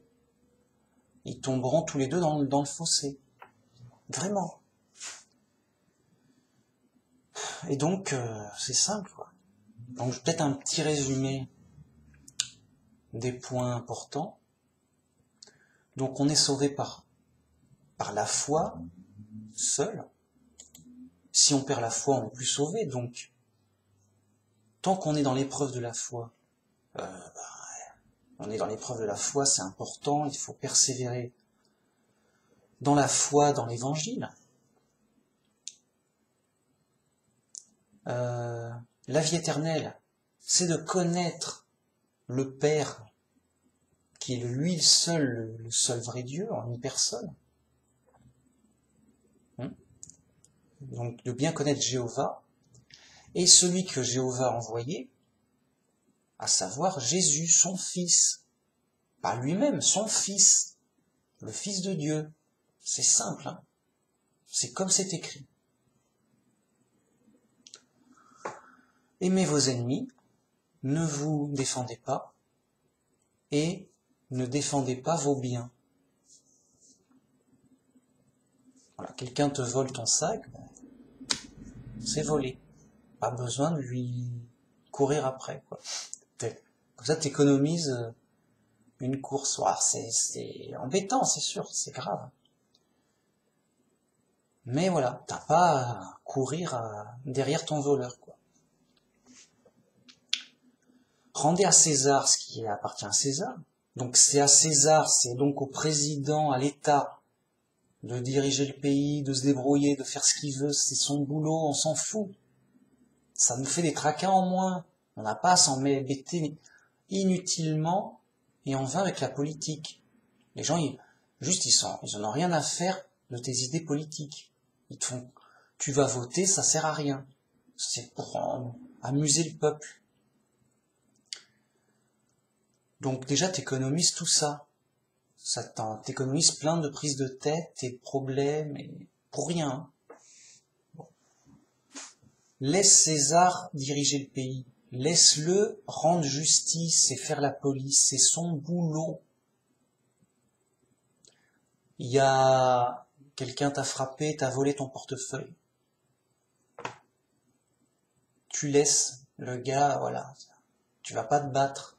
ils tomberont tous les deux dans le fossé. Vraiment. Et donc, c'est simple, quoi. Donc, peut-être un petit résumé des points importants. Donc, on est sauvé par la foi, seul. Si on perd la foi, on n'est plus sauvé. Donc, tant qu'on est dans l'épreuve de la foi, on est dans l'épreuve de la foi, c'est important, il faut persévérer dans la foi, dans l'évangile. La vie éternelle, c'est de connaître le Père, qui est lui le seul vrai Dieu en une personne. Donc de bien connaître Jéhovah, et celui que Jéhovah a envoyé, à savoir Jésus, son Fils, pas lui-même, son Fils, le Fils de Dieu. C'est simple, hein, c'est comme c'est écrit. Aimez vos ennemis, ne vous défendez pas, et ne défendez pas vos biens. Voilà, quelqu'un te vole ton sac, c'est volé. Pas besoin de lui courir après, quoi. Comme ça, t'économises une course. Ouah, c'est embêtant, c'est sûr, c'est grave. Mais voilà, t'as pas à courir derrière ton voleur, quoi. Rendez à César ce qui appartient à César. Donc c'est à César, c'est donc au président, à l'État, de diriger le pays, de se débrouiller, de faire ce qu'il veut, c'est son boulot, on s'en fout. Ça nous fait des tracas en moins. On n'a pas à s'en embêter inutilement et en vain avec la politique. Les gens, ils en ont rien à faire de tes idées politiques. Ils te font, tu vas voter, ça sert à rien. C'est pour amuser le peuple. Donc déjà, t'économises tout ça. Ça t'économise plein de prises de tête et de problèmes et pour rien. Bon. Laisse César diriger le pays. Laisse-le rendre justice et faire la police. C'est son boulot. Il y a quelqu'un t'a frappé, t'a volé ton portefeuille. Tu laisses le gars, voilà. Tu vas pas te battre.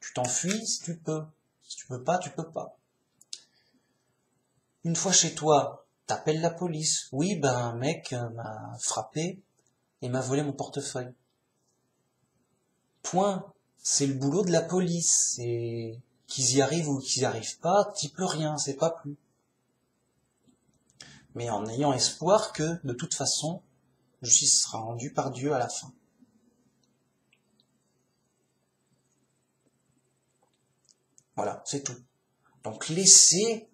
Tu t'enfuis si tu peux. Si tu peux pas, tu peux pas. Une fois chez toi, t'appelles la police. Oui, ben un mec m'a frappé et m'a volé mon portefeuille. Point. C'est le boulot de la police. C'est qu'ils y arrivent ou qu'ils y arrivent pas, t'y peux rien, c'est pas plus. Mais en ayant espoir que, de toute façon, justice sera rendue par Dieu à la fin. Voilà, c'est tout. Donc laissez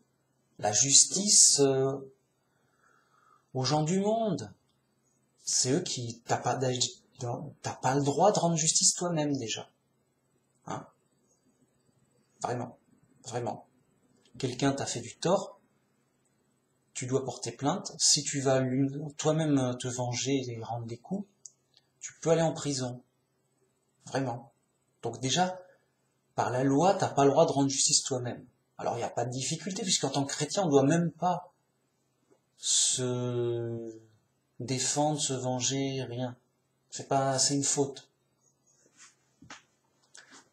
la justice aux gens du monde. C'est eux qui... T'as pas le droit de rendre justice toi-même déjà. Hein? Vraiment. Vraiment. Quelqu'un t'a fait du tort, tu dois porter plainte. Si tu vas toi-même te venger et rendre des coups, tu peux aller en prison. Vraiment. Donc déjà, par la loi, t'as pas le droit de rendre justice toi-même. Alors il n'y a pas de difficulté, puisqu'en tant que chrétien, on doit même pas se défendre, se venger, rien. C'est une faute.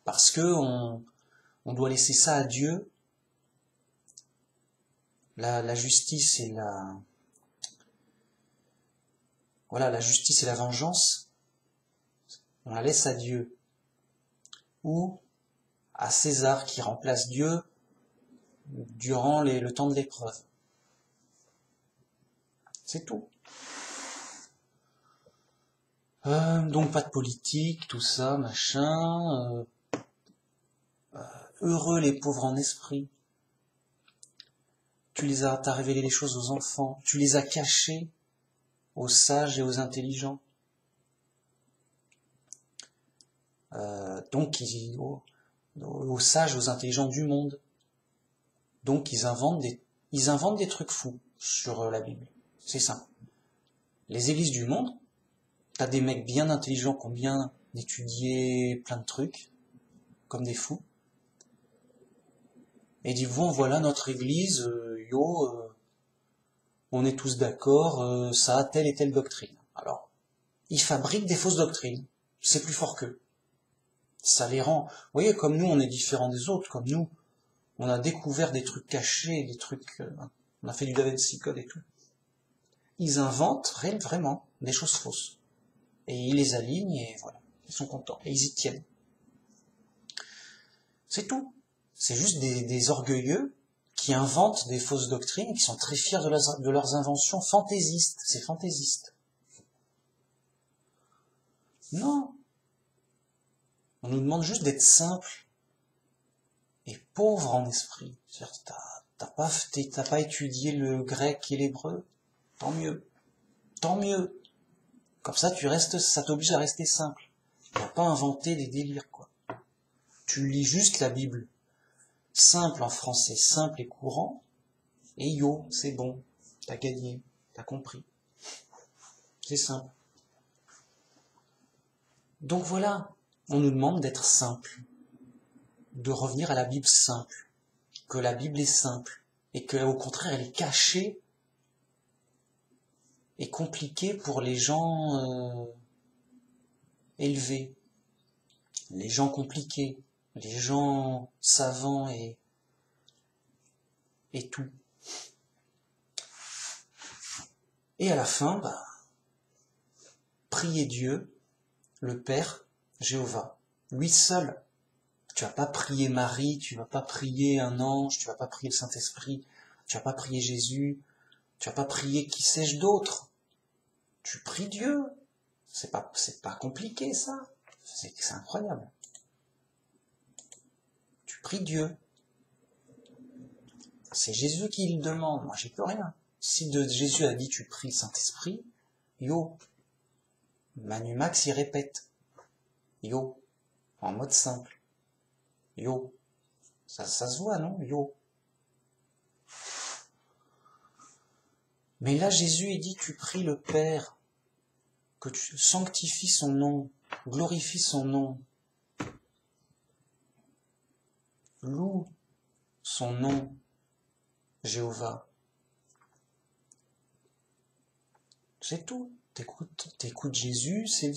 Parce que on doit laisser ça à Dieu. La justice et la justice et la vengeance, on la laisse à Dieu. Ou à César qui remplace Dieu durant le temps de l'épreuve. C'est tout. Donc pas de politique, tout ça, machin. Heureux les pauvres en esprit. T'as révélé les choses aux enfants. Tu les as cachées aux sages et aux intelligents. Donc aux sages, aux intelligents du monde. Donc ils inventent des trucs fous sur la Bible. C'est simple. Les églises du monde, t'as des mecs bien intelligents qui ont bien étudié plein de trucs, comme des fous. Et ils disent, bon, voilà notre église, on est tous d'accord, ça a telle et telle doctrine. Alors, ils fabriquent des fausses doctrines. C'est plus fort qu'eux. Ça les rend... Vous voyez, comme nous, on est différents des autres, comme nous, on a découvert des trucs cachés, des trucs... on a fait du Da Vinci Code et tout. Ils inventent vraiment des choses fausses. Et ils les alignent et voilà. Ils sont contents. Et ils y tiennent. C'est tout. C'est juste des orgueilleux qui inventent des fausses doctrines et qui sont très fiers de leurs inventions fantaisistes. C'est fantaisiste. Non. On nous demande juste d'être simple et pauvre en esprit. C'est-à-dire, t'as pas étudié le grec et l'hébreu, tant mieux. Tant mieux. Comme ça, ça t'oblige à rester simple. Tu vas pas inventer des délires, quoi. Tu lis juste la Bible. Simple en français, simple et courant. Et yo, c'est bon. T'as gagné. T'as compris. C'est simple. Donc voilà. On nous demande d'être simple. De revenir à la Bible simple. Que la Bible est simple. Et que, au contraire, elle est cachée et compliquée pour les gens élevés. Les gens compliqués. Les gens savants et tout. Et à la fin, priez Dieu, le Père, Jéhovah. Lui seul. Tu vas pas prier Marie, tu vas pas prier un ange, tu vas pas prier le Saint-Esprit, tu vas pas prier Jésus, tu vas pas prier qui sais-je d'autre. Tu pries Dieu. C'est pas compliqué, ça. C'est incroyable. Tu pries Dieu. C'est Jésus qui le demande. Moi, j'y peux rien. Si Jésus a dit tu pries le Saint-Esprit, yo. Manu Max y répète. Yo. En mode simple. Yo. Ça se voit, non? Yo. Mais là, Jésus, il dit, tu pries le Père, que tu sanctifies son nom, glorifies son nom, loue son nom, Jéhovah. C'est tout. T'écoutes Jésus, c'est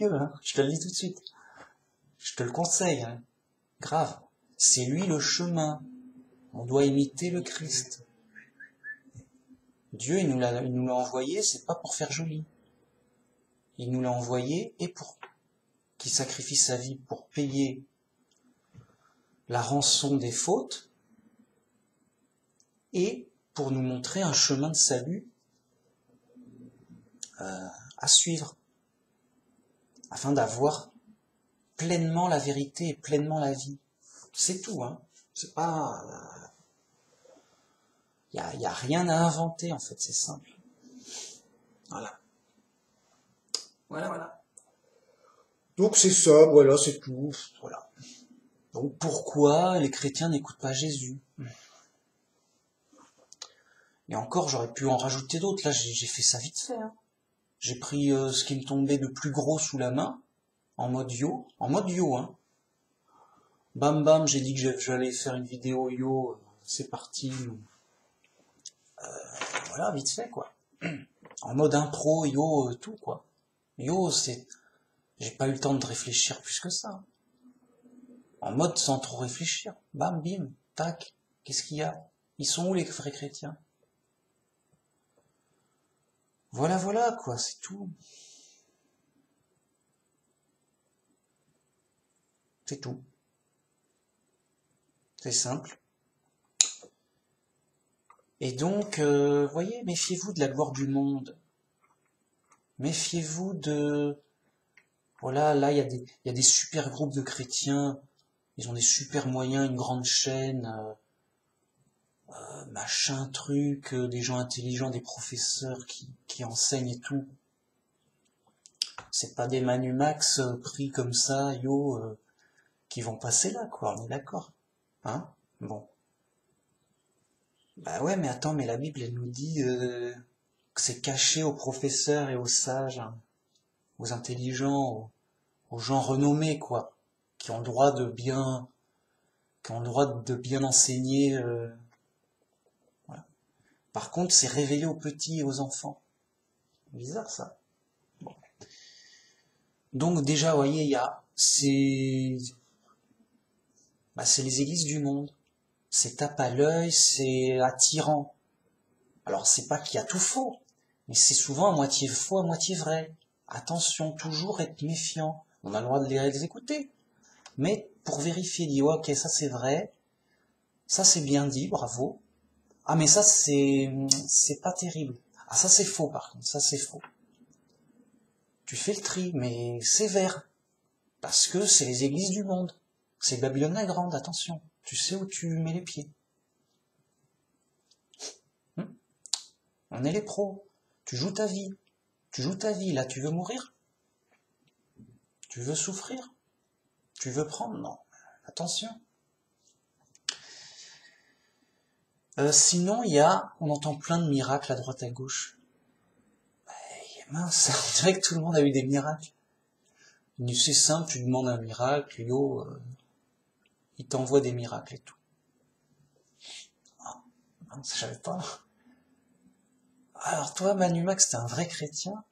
mieux, hein. Je te le dis tout de suite. Je te le conseille, hein. Grave. C'est lui le chemin. On doit imiter le Christ. Dieu, il nous l'a envoyé, c'est pas pour faire joli. Il nous l'a envoyé et pour qu'il sacrifie sa vie pour payer la rançon des fautes et pour nous montrer un chemin de salut à suivre afin d'avoir pleinement la vérité et pleinement la vie. C'est tout, hein. C'est pas... y a rien à inventer, en fait, c'est simple. Voilà. Voilà. Donc c'est ça, voilà, c'est tout. Voilà. Donc pourquoi les chrétiens n'écoutent pas Jésus? Et encore, j'aurais pu en rajouter d'autres. Là, j'ai fait ça vite fait, hein. J'ai pris ce qui me tombait de plus gros sous la main, en mode yo, hein. Bam bam, j'ai dit que j'allais faire une vidéo yo, c'est parti. Voilà, vite fait, quoi. En mode impro, yo, tout, quoi. Yo, j'ai pas eu le temps de réfléchir plus que ça. En mode sans trop réfléchir. Bam, bim, tac. Qu'est-ce qu'il y a? Ils sont où les vrais chrétiens? Voilà, quoi, c'est tout. C'est tout. C'est simple. Et donc, voyez, méfiez-vous de la gloire du monde. Méfiez-vous de... Voilà, là, il y a des super groupes de chrétiens. Ils ont des super moyens, une grande chaîne, machin, truc, des gens intelligents, des professeurs qui enseignent et tout. C'est pas des Manu Max pris comme ça, yo, qui vont passer là, quoi, on est d'accord. Hein? Bon. Bah ouais, mais attends, mais la Bible, elle nous dit que c'est caché aux professeurs et aux sages, hein, aux intelligents, aux gens renommés, quoi, qui ont le droit de bien, enseigner. Voilà. Par contre, c'est révélé aux petits et aux enfants. Bizarre, ça. Bon. Donc déjà, vous voyez, c'est les églises du monde. C'est tape à l'œil, c'est attirant. Alors c'est pas qu'il y a tout faux, mais c'est souvent à moitié faux, à moitié vrai. Attention, toujours être méfiant. On a le droit de les écouter, mais pour vérifier, dire ouais, ok, ça c'est vrai, ça c'est bien dit, bravo. Ah mais ça c'est pas terrible. Ah ça c'est faux par contre, ça c'est faux. tu fais le tri, mais sévère, parce que c'est les églises du monde, c'est Babylone la Grande, attention, tu sais où tu mets les pieds. On est les pros, tu joues ta vie, là tu veux mourir? Tu veux souffrir? Tu veux prendre? Non, attention. Sinon, on entend plein de miracles à droite à gauche. Mince, on dirait que tout le monde a eu des miracles. C'est simple, tu demandes un miracle, il t'envoie des miracles et tout. Ah, mince, je savais pas. Alors toi, Manu Max, t'es un vrai chrétien.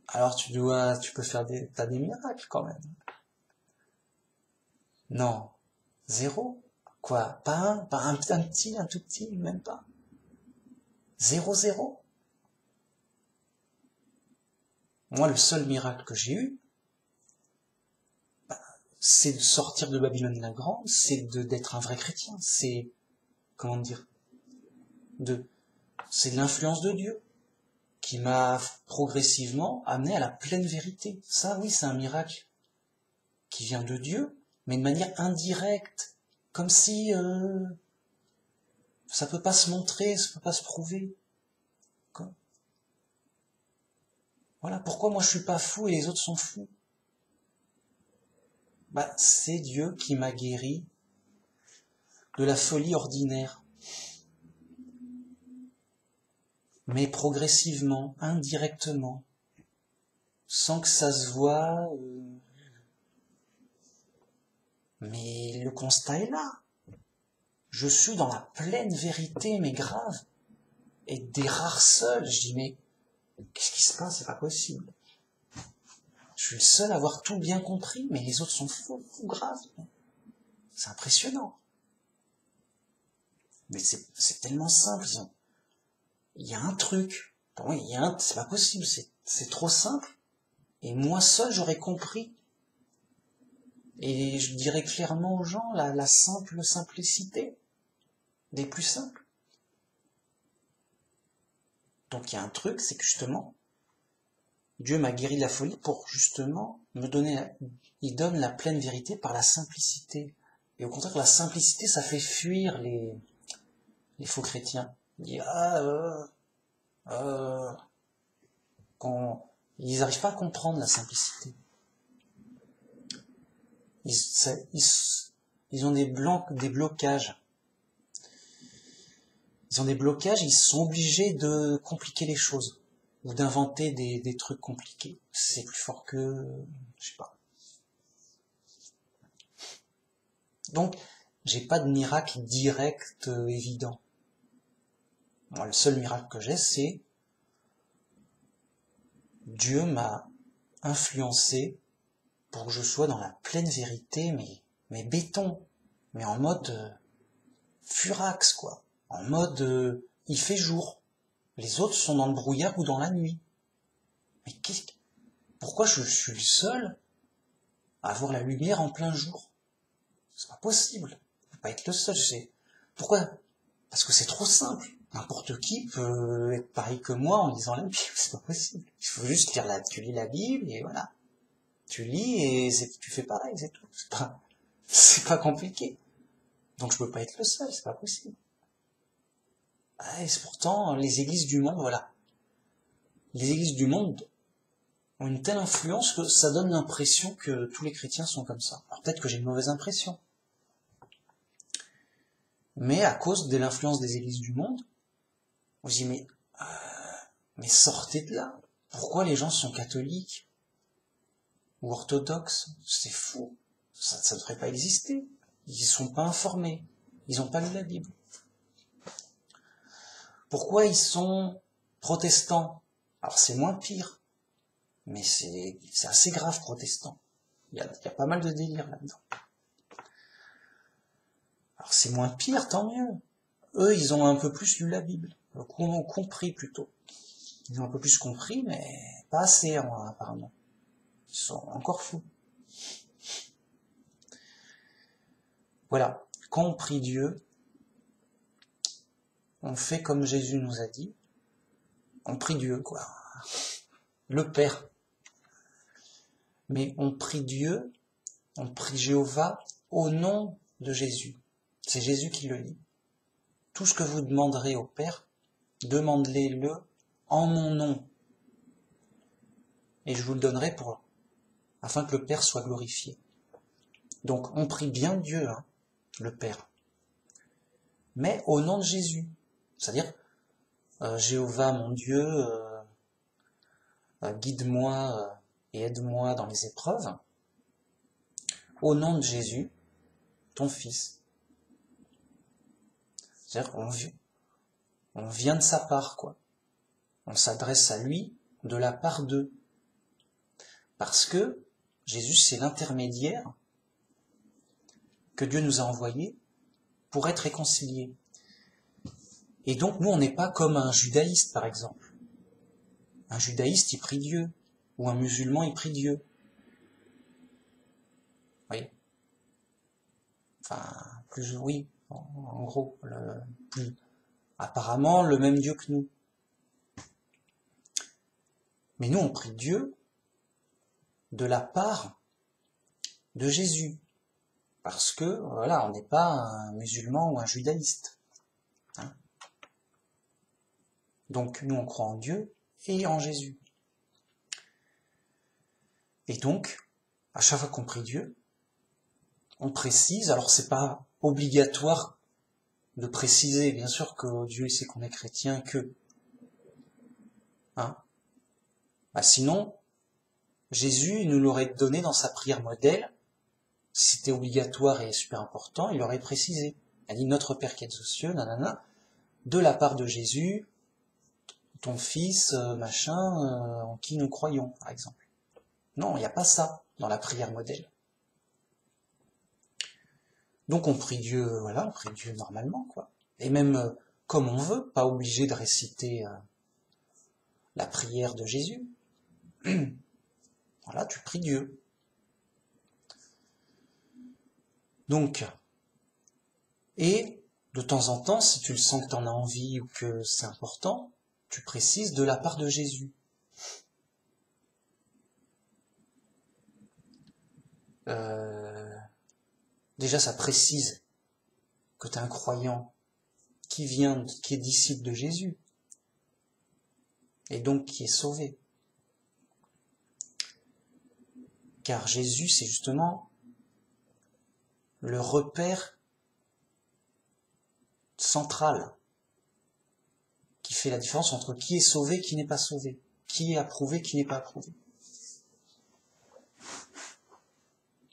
Alors tu peux faire t'as des miracles quand même. Non, zéro. Quoi? Pas un petit, un tout petit, même pas. 0. Moi, le seul miracle que j'ai eu, c'est de sortir de Babylone la Grande, c'est d'être un vrai chrétien, c'est, comment dire, c'est de l'influence de Dieu qui m'a progressivement amené à la pleine vérité. Ça, oui, c'est un miracle qui vient de Dieu, mais de manière indirecte, comme si ça peut pas se montrer, ça peut pas se prouver. Quoi. Voilà, pourquoi moi je suis pas fou et les autres sont fous? C'est Dieu qui m'a guéri de la folie ordinaire. Mais progressivement, indirectement, sans que ça se voie. Mais le constat est là. Je suis dans la pleine vérité, mais grave. Et des rares seuls, je dis, mais qu'est-ce qui se passe? C'est pas possible. Je suis le seul à avoir tout bien compris, mais les autres sont fous graves. C'est impressionnant. Mais c'est tellement simple. Il y a un truc. Pour moi, c'est pas possible. C'est trop simple. Et moi seul, j'aurais compris. Et je dirais clairement aux gens la simple simplicité des plus simples. Donc il y a un truc, c'est que justement, Dieu m'a guéri de la folie pour justement il donne la pleine vérité par la simplicité. Et au contraire, la simplicité, ça fait fuir les faux chrétiens. Il dit, ils n'arrivent pas à comprendre la simplicité. Ils ont des blocages. Ils ont des blocages, ils sont obligés de compliquer les choses. Ou d'inventer des trucs compliqués. C'est plus fort que... je sais pas. Donc, j'ai pas de miracle direct, évident. Moi, le seul miracle que j'ai, c'est Dieu m'a influencé pour que je sois dans la pleine vérité, mais béton, mais en mode furax, quoi. En mode il fait jour. Les autres sont dans le brouillard ou dans la nuit. Mais pourquoi je suis le seul à avoir la lumière en plein jour? C'est pas possible. Je peux pas être le seul. Pourquoi? Parce que c'est trop simple. N'importe qui peut être pareil que moi en lisant la Bible. C'est pas possible. Il faut juste tu lis la Bible et voilà. Tu lis et tu fais pareil, c'est tout. C'est pas compliqué. Donc je peux pas être le seul, c'est pas possible. Et c'est pourtant les églises du monde, voilà. Les églises du monde ont une telle influence que ça donne l'impression que tous les chrétiens sont comme ça. Alors peut-être que j'ai une mauvaise impression. Mais à cause de l'influence des églises du monde, on se dit mais sortez de là. Pourquoi les gens sont catholiques ou orthodoxes? C'est fou. Ça ne devrait pas exister. Ils ne sont pas informés. Ils n'ont pas lu la Bible. Pourquoi ils sont protestants? Alors c'est moins pire. Mais c'est assez grave, protestant. Il y a pas mal de délire là-dedans. Alors c'est moins pire, tant mieux. Eux, ils ont un peu plus lu la Bible. Donc, ils ont compris plutôt. Ils ont un peu plus compris, mais pas assez, apparemment. Ils sont encore fous. Voilà. Quand on prie Dieu, on fait comme Jésus nous a dit. On prie Dieu, quoi. le Père. Mais on prie Dieu, on prie Jéhovah au nom de Jésus. C'est Jésus qui le dit. Tout ce que vous demanderez au Père, demandez-le en mon nom. Et je vous le donnerai afin que le Père soit glorifié. Donc on prie bien Dieu, hein, le Père. Mais au nom de Jésus. C'est-à-dire, Jéhovah mon Dieu, guide-moi et aide-moi dans les épreuves. Au nom de Jésus, ton Fils. C'est-à-dire on vient de sa part, quoi. On s'adresse à lui de la part d'eux. Parce que Jésus, c'est l'intermédiaire que Dieu nous a envoyé pour être réconciliés. Et donc, nous, on n'est pas comme un judaïste, par exemple. Un judaïste, il prie Dieu. Ou un musulman, il prie Dieu. Vous voyez ? Enfin, oui, en gros, apparemment, le même Dieu que nous. Mais nous, on prie Dieu de la part de Jésus. Parce que, voilà, on n'est pas un musulman ou un judaïste. Hein ? Donc, nous, on croit en Dieu et en Jésus. Et donc, à chaque fois qu'on prie Dieu, on précise, alors c'est pas obligatoire de préciser, bien sûr que Dieu sait qu'on est chrétien, hein ? Sinon, Jésus nous l'aurait donné dans sa prière modèle. Si c'était obligatoire et super important, il l'aurait précisé. Il a dit notre Père qui es aux cieux, nanana, de la part de Jésus, ton Fils, machin, en qui nous croyons, par exemple. Non, il n'y a pas ça dans la prière modèle. Donc on prie Dieu, voilà, on prie Dieu normalement, quoi. Et même comme on veut, pas obligé de réciter la prière de Jésus. Voilà, tu pries Dieu. Donc, et de temps en temps, si tu le sens que tu en as envie ou que c'est important, tu précises de la part de Jésus. Déjà, ça précise que tu es un croyant qui est disciple de Jésus, et donc qui est sauvé. Car Jésus, c'est justement le repère central qui fait la différence entre qui est sauvé et qui n'est pas sauvé, qui est approuvé et qui n'est pas approuvé.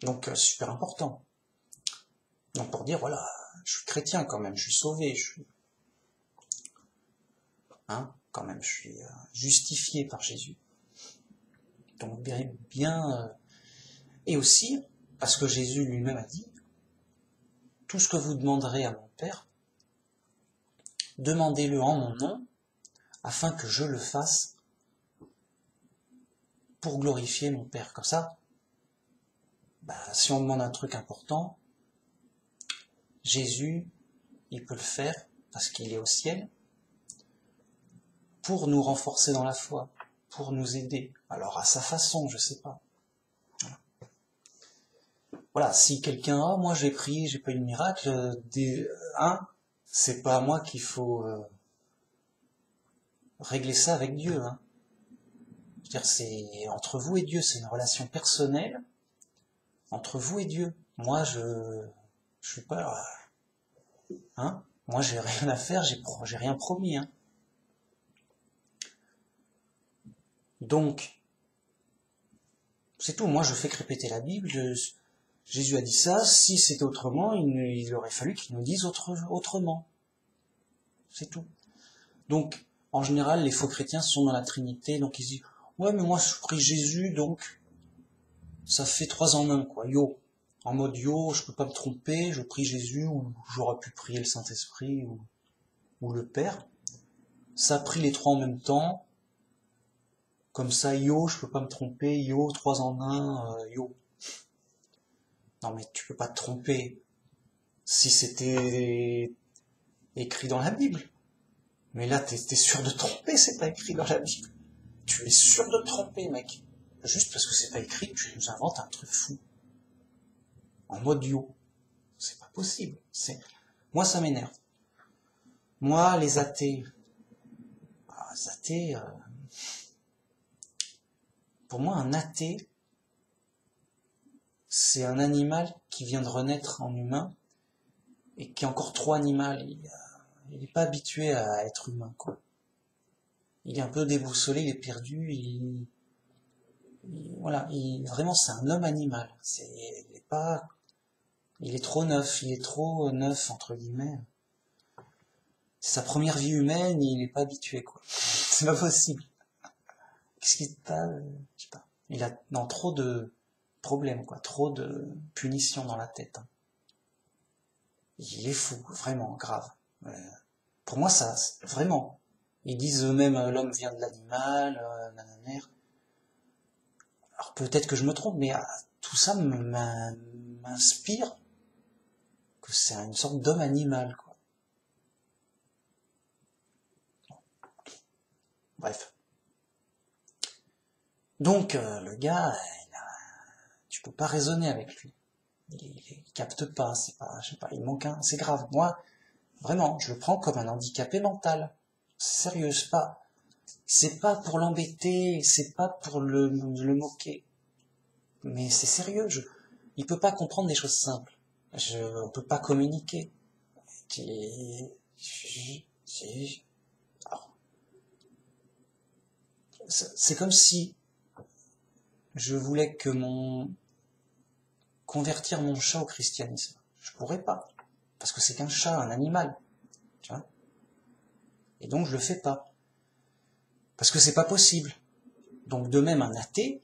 Donc, super important. Donc, pour dire, voilà, je suis chrétien quand même, je suis sauvé, quand même, je suis justifié par Jésus. Donc, bien et aussi, parce que Jésus lui-même a dit, tout ce que vous demanderez à mon Père, demandez-le en mon nom, afin que je le fasse pour glorifier mon Père. Comme ça, si on demande un truc important, Jésus, il peut le faire, parce qu'il est au ciel, pour nous renforcer dans la foi, pour nous aider. Alors à sa façon, je sais pas. Voilà, si quelqu'un, moi j'ai prié, j'ai pas eu de miracle, c'est pas à moi qu'il faut régler ça avec Dieu. C'est-à-dire, c'est entre vous et Dieu, c'est une relation personnelle entre vous et Dieu. Moi, je suis pas, moi j'ai rien à faire, j'ai rien promis. Donc, c'est tout. Moi, je fais que répéter la Bible. Jésus a dit ça. Si c'était autrement, il aurait fallu qu'il nous dise autrement. C'est tout. Donc, en général, les faux chrétiens sont dans la Trinité. Donc, ils disent, ouais, mais moi, je prie Jésus, donc ça fait 3 en 1, quoi. Yo. En mode yo, je peux pas me tromper, je prie Jésus, ou j'aurais pu prier le Saint-Esprit, ou le Père. Ça prie les 3 en même temps. Comme ça, yo, je peux pas me tromper, yo, 3 en 1, yo. Non, mais tu peux pas te tromper si c'était écrit dans la Bible. Mais là, t'es sûr de te tromper, c'est pas écrit dans la Bible. tu es sûr de te tromper, mec. Juste parce que c'est pas écrit, tu nous inventes un truc fou. En mode yo. C'est pas possible. Moi, ça m'énerve. Moi, les athées, pour moi, un athée, c'est un animal qui vient de renaître en humain et qui est encore trop animal. Il n'est pas habitué à être humain, quoi. Il est un peu déboussolé, il est perdu, voilà, vraiment, c'est un homme animal. Il est trop neuf, entre guillemets. C'est sa première vie humaine, il n'est pas habitué, quoi. C'est pas possible. Qu'est-ce qui se passe? Je sais pas. Il a trop de problèmes, quoi. Trop de punitions dans la tête. Hein. Il est fou, vraiment, grave. Pour moi, ça, vraiment. Ils disent eux-mêmes, l'homme vient de l'animal, nananère. Alors peut-être que je me trompe, mais tout ça m'inspire que c'est une sorte d'homme animal, quoi. Bref. Donc, le gars, tu peux pas raisonner avec lui. Il capte pas, c'est pas, je sais pas, il manque c'est grave. Moi, vraiment, je le prends comme un handicapé mental. C'est sérieux, c'est pas pour l'embêter, c'est pas pour le moquer. Mais c'est sérieux, il peut pas comprendre des choses simples. On peut pas communiquer. C'est comme si je voulais convertir mon chat au christianisme. Je pourrais pas. Parce que c'est qu'un chat, un animal. Tu vois. Et donc je le fais pas. Parce que c'est pas possible. Donc de même un athée,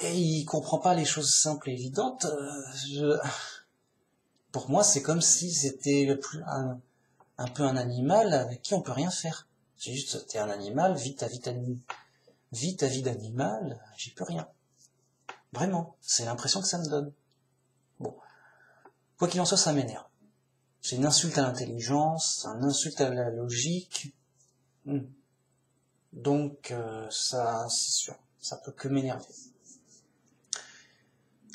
et il comprend pas les choses simples et évidentes, pour moi c'est comme si c'était un peu un animal avec qui on peut rien faire. C'est juste, t'es un animal, vis ta vie d'animal, j'y peux rien. Vraiment, c'est l'impression que ça me donne. Bon, quoi qu'il en soit, ça m'énerve. C'est une insulte à l'intelligence, une insulte à la logique. Donc, ça, c'est sûr, ça peut que m'énerver.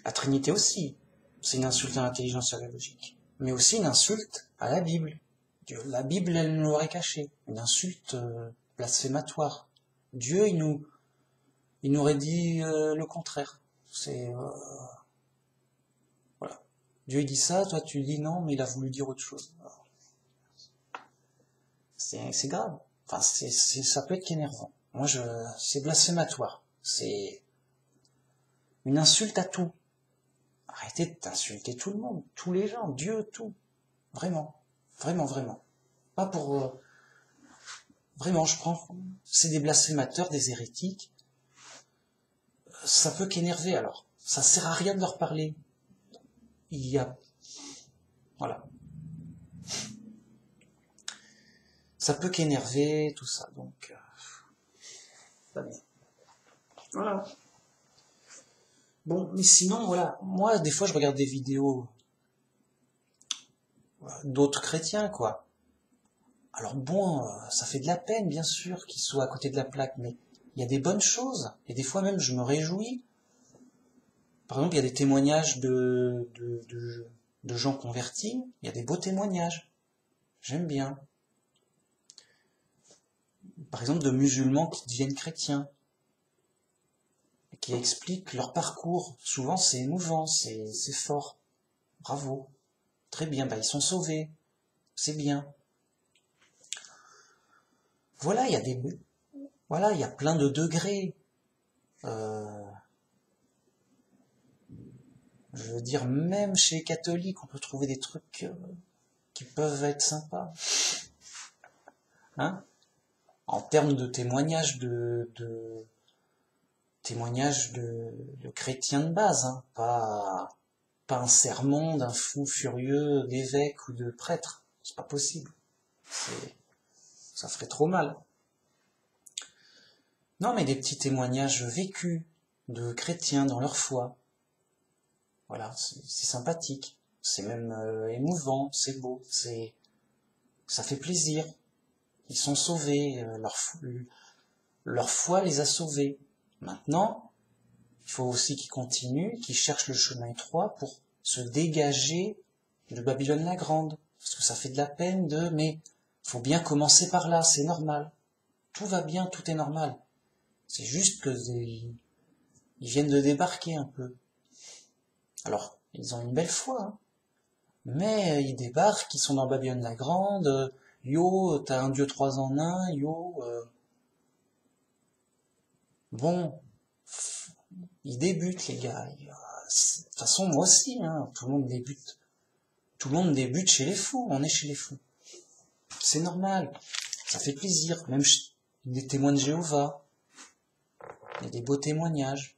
La Trinité aussi, c'est une insulte à l'intelligence et à la logique. Mais aussi une insulte à la Bible. La Bible, elle nous l'aurait caché. Une insulte blasphématoire. Dieu, il nous aurait dit le contraire. Voilà. Dieu il dit ça, toi tu dis non, mais il a voulu dire autre chose. C'est grave. Enfin, ça peut être qu'énervant. Moi, c'est blasphématoire. C'est une insulte à tout. Arrêtez d'insulter tout le monde, tous les gens, Dieu, tout. Vraiment. Vraiment, vraiment. Pas pour... vraiment, c'est des blasphémateurs, des hérétiques. Ça peut qu'énerver, alors. Ça sert à rien de leur parler. Voilà. Ça peut qu'énerver, tout ça, donc... pas bien. Voilà. Bon, mais sinon, voilà. Moi, des fois, je regarde des vidéos d'autres chrétiens, quoi. Alors bon, ça fait de la peine, bien sûr, qu'ils soient à côté de la plaque, mais il y a des bonnes choses. Et des fois même, je me réjouis. Par exemple, il y a des témoignages de gens convertis. Il y a des beaux témoignages. J'aime bien. Par exemple, de musulmans qui deviennent chrétiens. Et qui expliquent leur parcours. Souvent, c'est émouvant, c'est fort. Bravo. Très bien, ils sont sauvés. C'est bien. Voilà, il y a plein de degrés. Je veux dire, même chez les catholiques, on peut trouver des trucs qui peuvent être sympas. Hein? En termes de témoignages témoignages de chrétiens de base, hein? Pas un sermon d'un fou furieux d'évêque ou de prêtre. C'est pas possible. Ça ferait trop mal. Non, mais des petits témoignages vécus de chrétiens dans leur foi. Voilà, c'est sympathique. C'est même émouvant, c'est beau, ça fait plaisir. Ils sont sauvés, Leur foi les a sauvés. Maintenant, il faut aussi qu'ils continuent, qu'ils cherchent le chemin étroit pour se dégager de Babylone la Grande. Parce que ça fait de la peine mais faut bien commencer par là, c'est normal. Tout va bien, tout est normal. C'est juste que ils viennent de débarquer un peu. Alors, ils ont une belle foi, hein. Mais ils débarquent, ils sont dans Babylone la Grande, yo, t'as un dieu 3 en 1, yo, bon, ils débutent les gars. De toute façon, moi aussi, hein, tout le monde débute. Tout le monde débute chez les fous, on est chez les fous. C'est normal, ça fait plaisir, même des témoins de Jéhovah. Il y a des beaux témoignages.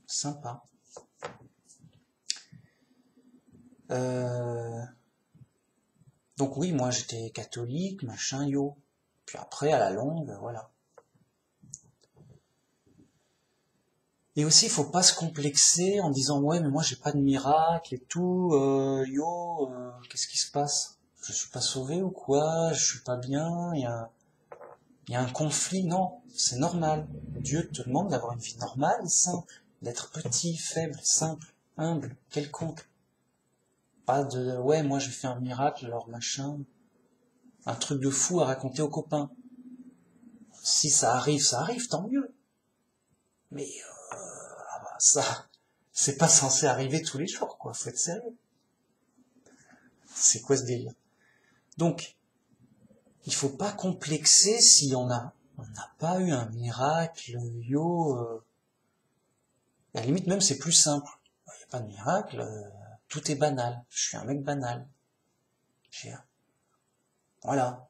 Sympa. Donc oui, moi j'étais catholique, machin, yo. Puis après, à la longue, voilà. Et aussi, il faut pas se complexer en disant ouais, mais moi j'ai pas de miracle et tout, qu'est-ce qui se passe? Je suis pas sauvé ou quoi? Je suis pas bien? Il y a un conflit? Non, c'est normal. Dieu te demande d'avoir une vie normale et simple, d'être petit, faible, simple, humble, quelconque. Pas de ouais, moi j'ai fait un miracle, alors machin, un truc de fou à raconter aux copains. Si ça arrive, tant mieux. Mais ça, c'est pas censé arriver tous les jours, quoi. Faut être sérieux. C'est quoi ce délire? Donc, il faut pas complexer si on n'a pas eu un miracle, à la limite même c'est plus simple. Il n'y a pas de miracle, tout est banal. Je suis un mec banal. Voilà.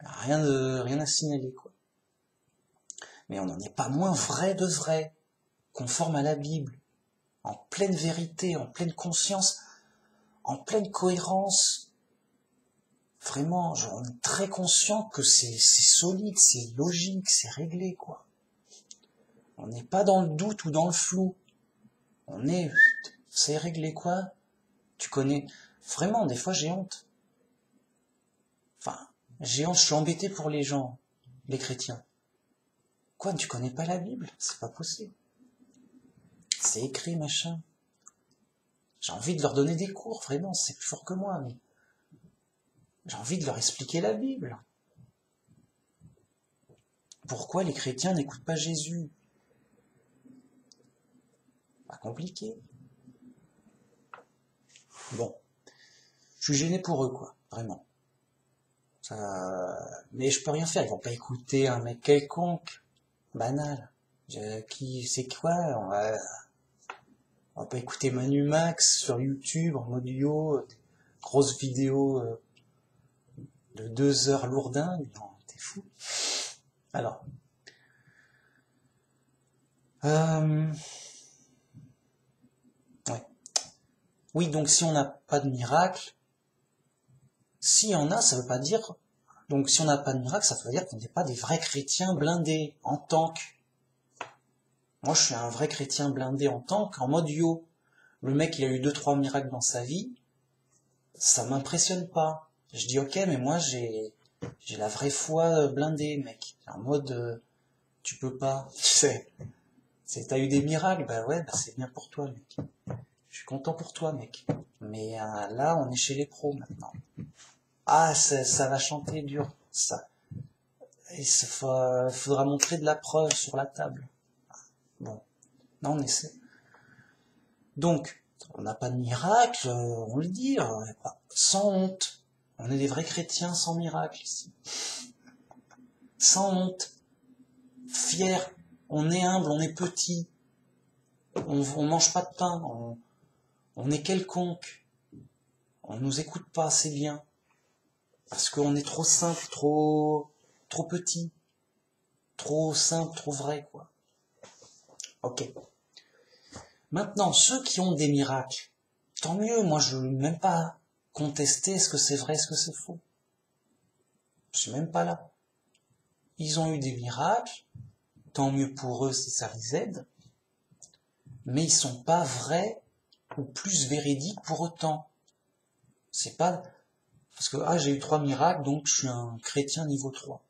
Rien à signaler, quoi. Mais on n'en est pas moins vrai de vrai, conforme à la Bible, en pleine vérité, en pleine conscience, en pleine cohérence. Vraiment, genre, on est très conscient que c'est solide, c'est logique, c'est réglé, quoi. On n'est pas dans le doute ou dans le flou. C'est réglé, quoi. Tu connais, vraiment, des fois j'ai honte. Enfin, j'ai honte, je suis embêté pour les gens, les chrétiens. Quoi, tu connais pas la Bible? C'est pas possible. C'est écrit, machin. J'ai envie de leur donner des cours, vraiment, c'est plus fort que moi, mais j'ai envie de leur expliquer la Bible. Pourquoi les chrétiens n'écoutent pas Jésus? Pas compliqué. Bon. Je suis gêné pour eux, quoi. Vraiment. Mais je peux rien faire. Ils vont pas écouter un mec quelconque. Banal. C'est quoi? On va pas écouter Manu Max sur YouTube en audio, grosse vidéo de 2 heures lourdingue. Non, t'es fou. Alors. Ouais. Oui, donc si on n'a pas de miracle, s'il y en a, ça veut pas dire... Donc si on n'a pas de miracle, ça veut dire qu'on n'est pas des vrais chrétiens blindés, en tank. Moi, je suis un vrai chrétien blindé en tank, en mode yo. Le mec, il a eu 2-3 miracles dans sa vie, ça m'impressionne pas. Je dis ok, mais moi, j'ai la vraie foi blindée, mec. En mode, tu peux pas, tu sais. T'as eu des miracles, bah ouais, bah c'est bien pour toi, mec. Je suis content pour toi, mec. Mais là, on est chez les pros maintenant. Ah, ça va chanter dur, ça. Il faudra montrer de la preuve sur la table. Bon, non, on essaie. Donc, on n'a pas de miracle, on le dit, sans honte. On est des vrais chrétiens sans miracle ici. Sans honte. Fiers. On est humble, on est petit. On mange pas de pain. On est quelconque. On nous écoute pas assez bien. Parce qu'on est trop simple, trop petit. Trop simple, trop vrai, quoi. Ok. Maintenant, ceux qui ont des miracles, tant mieux, moi je ne veux même pas contester est-ce que c'est vrai, est-ce que c'est faux. Je suis même pas là. Ils ont eu des miracles, tant mieux pour eux si ça les aide, mais ils sont pas vrais ou plus véridiques pour autant. C'est pas parce que j'ai eu 3 miracles, donc je suis un chrétien niveau 3.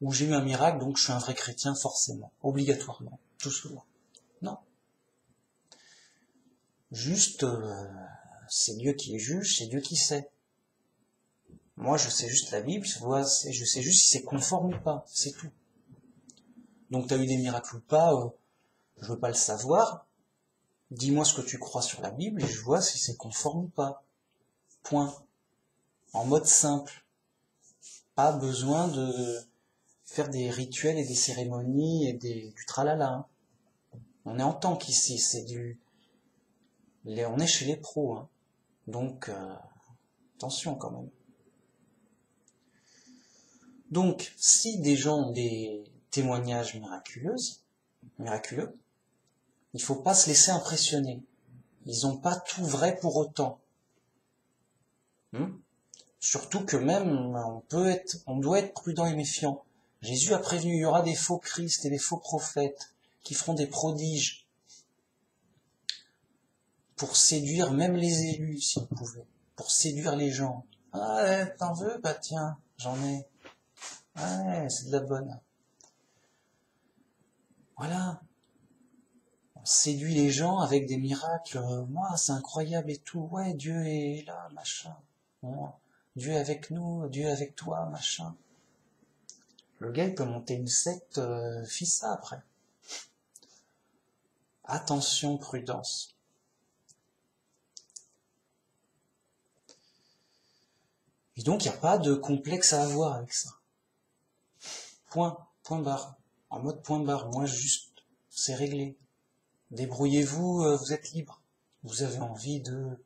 ou j'ai eu un miracle, donc je suis un vrai chrétien forcément, obligatoirement, tout souvent. Non. Juste, c'est Dieu qui est juge, c'est Dieu qui sait. Moi, je sais juste la Bible, je sais juste si c'est conforme ou pas, c'est tout. Donc, t'as eu des miracles ou pas, je veux pas le savoir. Dis-moi ce que tu crois sur la Bible et je vois si c'est conforme ou pas. Point. En mode simple. Pas besoin de faire des rituels et des cérémonies et du tralala. Hein. On est en tant qu'ici, on est chez les pros. Hein. Donc, attention quand même. Donc, si des gens ont des témoignages miraculeux, il faut pas se laisser impressionner. Ils n'ont pas tout vrai pour autant. Surtout que même, on doit être prudent et méfiant. Jésus a prévenu, il y aura des faux Christ et des faux prophètes qui feront des prodiges pour séduire même les élus, s'ils pouvaient, pour séduire les gens. Ah ouais, t'en veux? Bah tiens, j'en ai. Ouais, c'est de la bonne. Voilà. On séduit les gens avec des miracles. Moi, c'est incroyable et tout. Ouais, Dieu est là, machin. Bon, Dieu est avec nous, Dieu est avec toi, machin. Le gars, il peut monter une secte, ça après. Attention, prudence. Et donc, il n'y a pas de complexe à avoir avec ça. Point barre. En mode point barre, moi juste, c'est réglé. Débrouillez-vous, vous êtes libre. Vous avez envie de...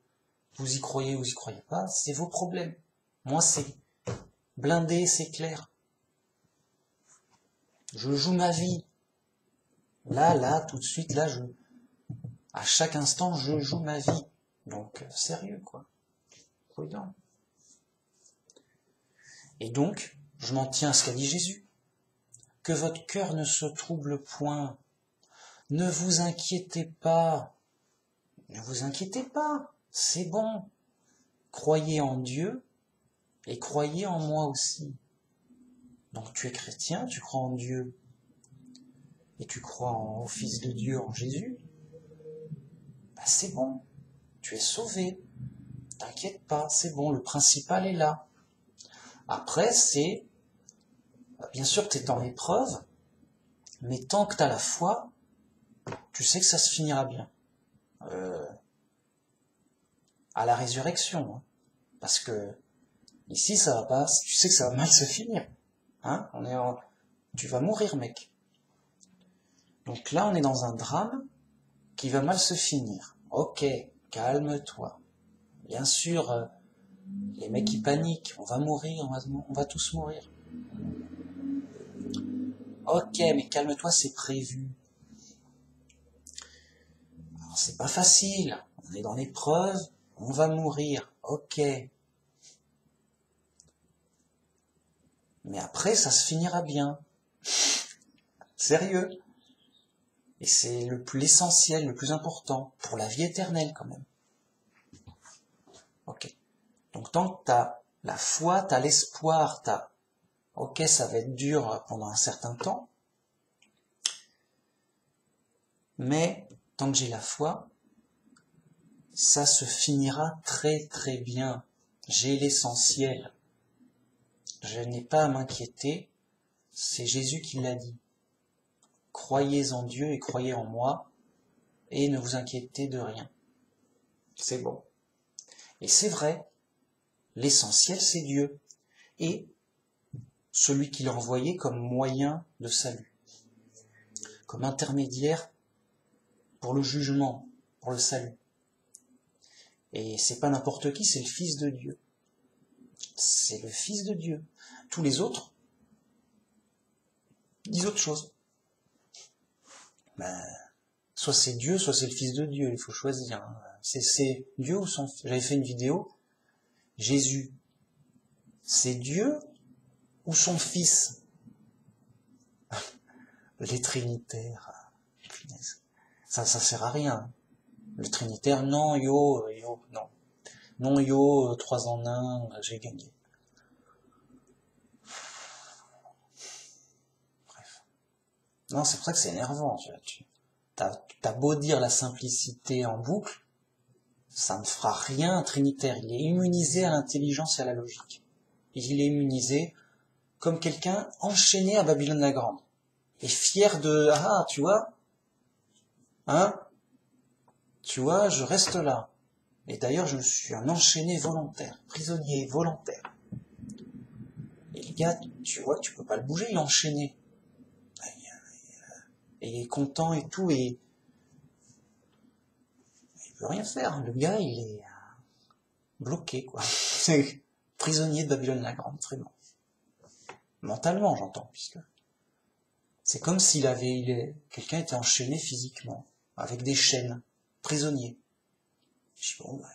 Vous y croyez ou vous y croyez pas, c'est vos problèmes. Moi, c'est blindé, c'est clair. Je joue ma vie. Là, tout de suite, là, à chaque instant, je joue ma vie. Donc, sérieux, quoi. Prudent. Et donc, je m'en tiens à ce qu'a dit Jésus. Que votre cœur ne se trouble point. Ne vous inquiétez pas. Ne vous inquiétez pas. C'est bon. Croyez en Dieu et croyez en moi aussi. Donc tu es chrétien, tu crois en Dieu et tu crois au Fils de Dieu, en Jésus. Bah c'est bon. Tu es sauvé. T'inquiète pas, c'est bon. Le principal est là. Après, c'est... Bien sûr que tu es dans l'épreuve, mais tant que tu as la foi, tu sais que ça se finira bien. À la résurrection. Hein. Parce que ici, ça va pas... Tu sais que ça va mal se finir. Hein, tu vas mourir, mec. Donc là, on est dans un drame qui va mal se finir. Ok, calme-toi. Bien sûr, les mecs qui paniquent, on va mourir, on va tous mourir. Ok, mais calme-toi, c'est prévu. Alors, c'est pas facile, on est dans l'épreuve, on va mourir, ok. Mais après, ça se finira bien. Sérieux. Et c'est l'essentiel, le plus important, pour la vie éternelle quand même. Ok. Donc tant que t'as la foi, t'as l'espoir, ok, ça va être dur pendant un certain temps, mais tant que j'ai la foi, ça se finira très très bien. J'ai l'essentiel. Je n'ai pas à m'inquiéter, c'est Jésus qui l'a dit. Croyez en Dieu et croyez en moi, et ne vous inquiétez de rien. C'est bon. Et c'est vrai, l'essentiel c'est Dieu, et celui qui l'a envoyé comme moyen de salut, comme intermédiaire pour le jugement, pour le salut. Et c'est pas n'importe qui, c'est le Fils de Dieu. C'est le Fils de Dieu. Tous les autres disent autre chose. Soit c'est Dieu, soit c'est le Fils de Dieu, il faut choisir. C'est Dieu ou son Fils. J'avais fait une vidéo, Jésus, c'est Dieu ou son Fils? Les trinitaires, ça sert à rien. Le trinitaire, non, non. Non, 3 en 1, j'ai gagné. Non, c'est pour ça que c'est énervant. T'as beau dire la simplicité en boucle, ça ne fera rien un trinitaire. Il est immunisé à l'intelligence et à la logique. Il est immunisé comme quelqu'un enchaîné à Babylone la Grande. Et fier de, ah, tu vois, hein, tu vois, je reste là. Et d'ailleurs, je suis un enchaîné volontaire, prisonnier volontaire. Et le gars, tu vois, tu peux pas le bouger, il est enchaîné. Et il est content et tout, et il peut rien faire. Le gars, il est bloqué, quoi. C'est prisonnier de Babylone la Grande, vraiment. Mentalement, j'entends, puisque c'est comme s'il quelqu'un était enchaîné physiquement, avec des chaînes, prisonnier. Je dis, bon, ouais.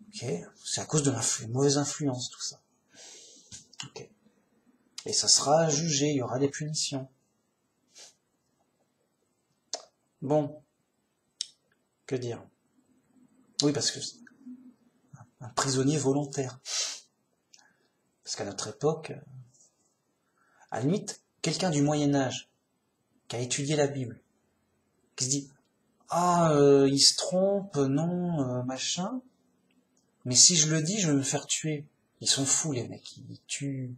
Ok, c'est à cause de mauvaise influence, tout ça. Ok. Et ça sera jugé, il y aura des punitions. Bon, que dire? Oui, parce que c'est un prisonnier volontaire. Parce qu'à notre époque, à la limite, quelqu'un du Moyen-Âge qui a étudié la Bible, qui se dit il se trompe, non, machin, mais si je le dis, je vais me faire tuer. Ils sont fous, les mecs, ils tuent.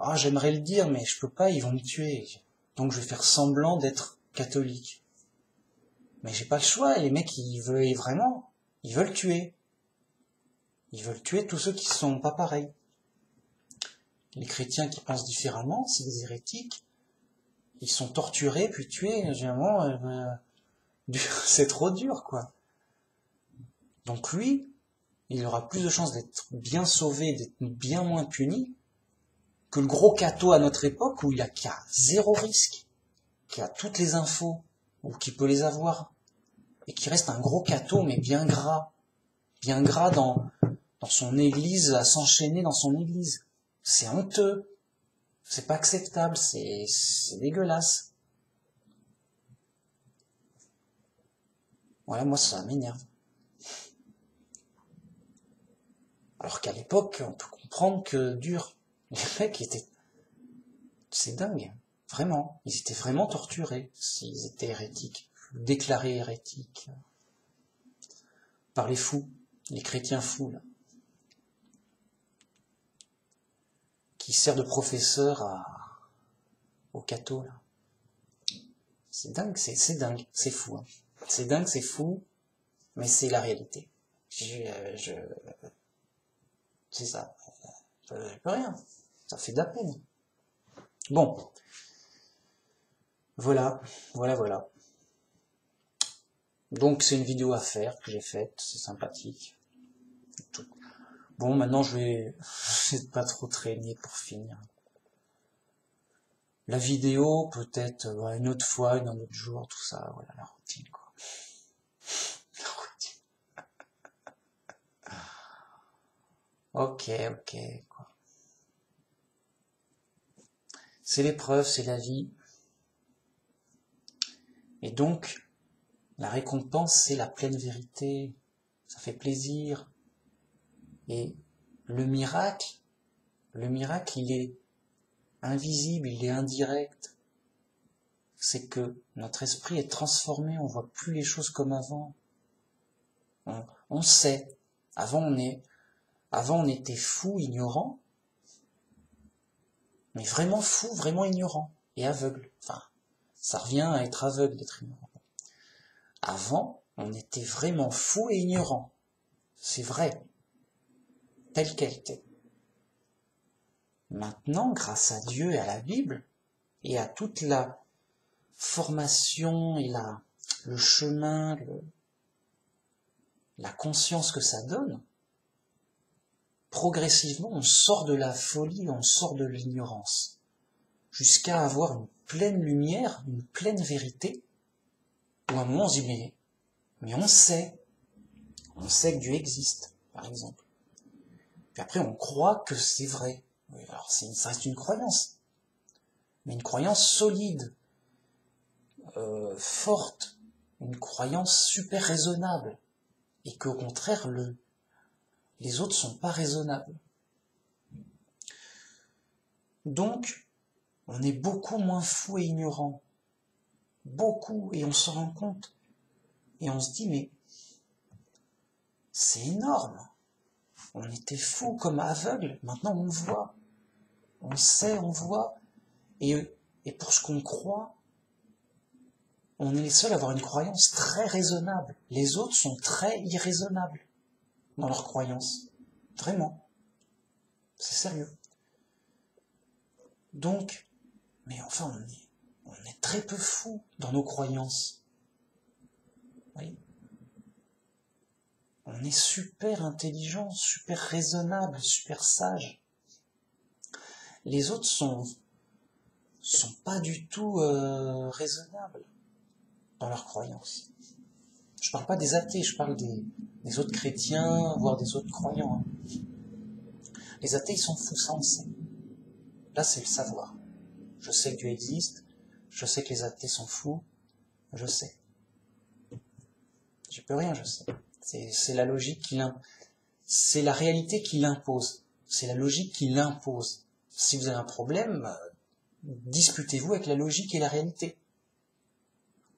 Ah, j'aimerais le dire, mais je peux pas, ils vont me tuer. Donc je vais faire semblant d'être catholique. Mais j'ai pas le choix, les mecs, ils veulent tuer. Ils veulent tuer tous ceux qui sont pas pareils. Les chrétiens qui pensent différemment, c'est des hérétiques. Ils sont torturés, puis tués, généralement, c'est trop dur, quoi. Donc lui, il aura plus de chances d'être bien sauvé, d'être bien moins puni, que le gros catho à notre époque, où qui a zéro risque, qui a toutes les infos, ou qui peut les avoir, et qui reste un gros catho, mais bien gras dans son église, à s'enchaîner dans son église. C'est honteux, c'est pas acceptable, c'est dégueulasse. Voilà, moi ça m'énerve. Alors qu'à l'époque, on peut comprendre que dur. Les mecs étaient... C'est dingue, vraiment. Ils étaient vraiment torturés s'ils étaient hérétiques, déclarés hérétiques par les fous, les chrétiens fous, là, qui servent de professeurs aux cathos, là. C'est dingue, c'est dingue, c'est fou. Hein. C'est dingue, c'est fou, mais c'est la réalité. C'est ça. Je peux rien. Ça fait de la peine. Bon. Voilà. Donc c'est une vidéo à faire que j'ai faite, c'est sympathique. Tout. Bon, maintenant je vais pas trop traîner pour finir. La vidéo, peut-être une autre fois, un autre jour, tout ça, voilà, la routine, quoi. La routine. Ok, quoi. C'est l'épreuve, c'est la vie. Et donc, la récompense, c'est la pleine vérité. Ça fait plaisir. Et le miracle, il est invisible, il est indirect. C'est que notre esprit est transformé, on voit plus les choses comme avant. On sait. Avant on était fou, ignorant, mais vraiment fou, vraiment ignorant et aveugle. Enfin, ça revient à être aveugle d'être ignorant. Avant, on était vraiment fou et ignorant. C'est vrai. Tel quel était. Maintenant, grâce à Dieu et à la Bible, et à toute la formation et le chemin, la conscience que ça donne, progressivement, on sort de la folie, on sort de l'ignorance, jusqu'à avoir une pleine lumière, une pleine vérité, où à un moment on se dit, mais on sait que Dieu existe, par exemple. Puis après, on croit que c'est vrai. Oui, alors ça reste une croyance, mais une croyance solide, forte, une croyance super raisonnable, et qu'au contraire, les autres sont pas raisonnables. Donc, on est beaucoup moins fou et ignorant. Beaucoup, et on s'en rend compte. Et on se dit, mais c'est énorme. On était fous comme aveugles, maintenant on voit. On sait, on voit. Et pour ce qu'on croit, on est les seuls à avoir une croyance très raisonnable. Les autres sont très irraisonnables dans leurs croyances. Vraiment. C'est sérieux. Donc, mais enfin, on est très peu fous dans nos croyances. Oui. On est super intelligent, super raisonnable, super sage. Les autres sont pas du tout raisonnables dans leurs croyances. Je parle pas des athées, je parle des autres chrétiens, voire des autres croyants. Les athées, ils sont fous, ça on le sait. Là, c'est le savoir. Je sais que Dieu existe, je sais que les athées sont fous, je sais. J'y peux rien, je sais. C'est la logique c'est la réalité qui l'impose. C'est la logique qui l'impose. Si vous avez un problème, disputez-vous avec la logique et la réalité.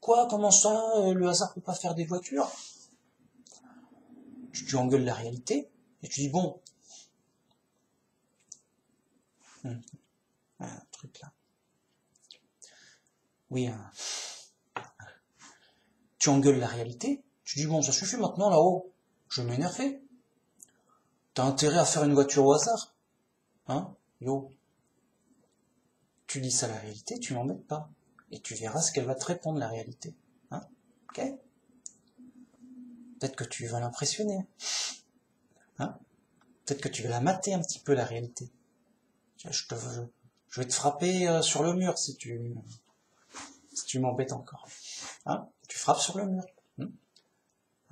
Quoi, comment ça, le hasard peut pas faire des voitures? Tu engueules la réalité, et tu dis, bon, un truc là. Oui, tu engueules la réalité, tu dis, bon, ça suffit maintenant là-haut, je vais m'énerver. T'as intérêt à faire une voiture au hasard. Hein, yo. Tu dis ça à la réalité, tu m'embêtes pas. Et tu verras ce qu'elle va te répondre, la réalité. Hein, ok? Peut-être que tu vas l'impressionner. Hein? Peut-être que tu vas la mater un petit peu, la réalité. Je vais te frapper sur le mur si tu m'embêtes encore. Hein? Tu frappes sur le mur.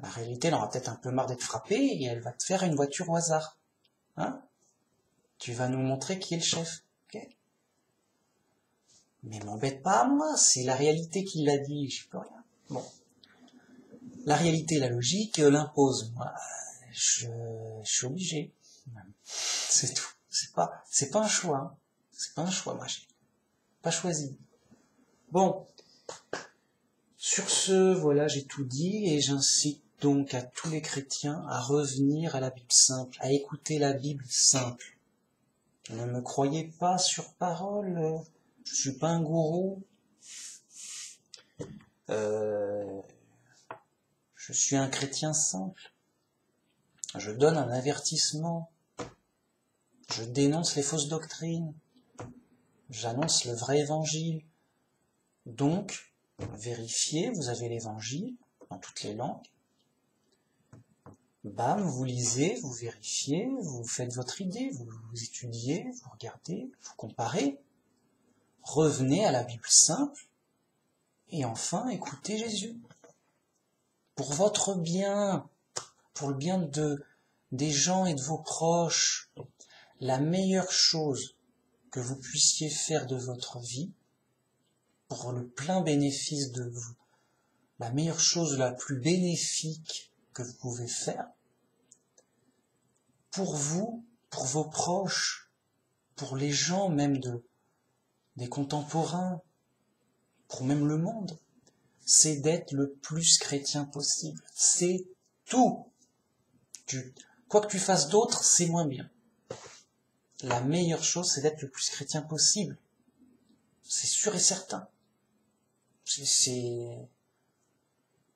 La réalité, elle aura peut-être un peu marre d'être frappée et elle va te faire une voiture au hasard. Hein? Tu vas nous montrer qui est le chef. Okay? Mais m'embête pas, moi, c'est la réalité qui l'a dit, je peux rien. Bon. La réalité, la logique l'impose. Moi, je suis obligé. C'est tout. C'est pas un choix. Hein. C'est pas un choix, moi. J'ai pas choisi. Bon. Sur ce, voilà, j'ai tout dit et j'incite donc à tous les chrétiens à revenir à la Bible simple, à écouter la Bible simple. Ne me croyez pas sur parole, je suis pas un gourou. Je suis un chrétien simple. Je donne un avertissement. Je dénonce les fausses doctrines. J'annonce le vrai évangile. Donc, vérifiez, vous avez l'évangile dans toutes les langues. Bam, vous lisez, vous vérifiez, vous faites votre idée, vous étudiez, vous regardez, vous comparez. Revenez à la Bible simple. Et enfin, écoutez Jésus. Pour votre bien, pour le bien des gens et de vos proches, la meilleure chose que vous puissiez faire de votre vie, pour le plein bénéfice de vous, la meilleure chose la plus bénéfique que vous pouvez faire, pour vous, pour vos proches, pour les gens même des contemporains, pour même le monde, c'est d'être le plus chrétien possible. C'est tout. Quoi que tu fasses d'autre, c'est moins bien. La meilleure chose, c'est d'être le plus chrétien possible. C'est sûr et certain. C'est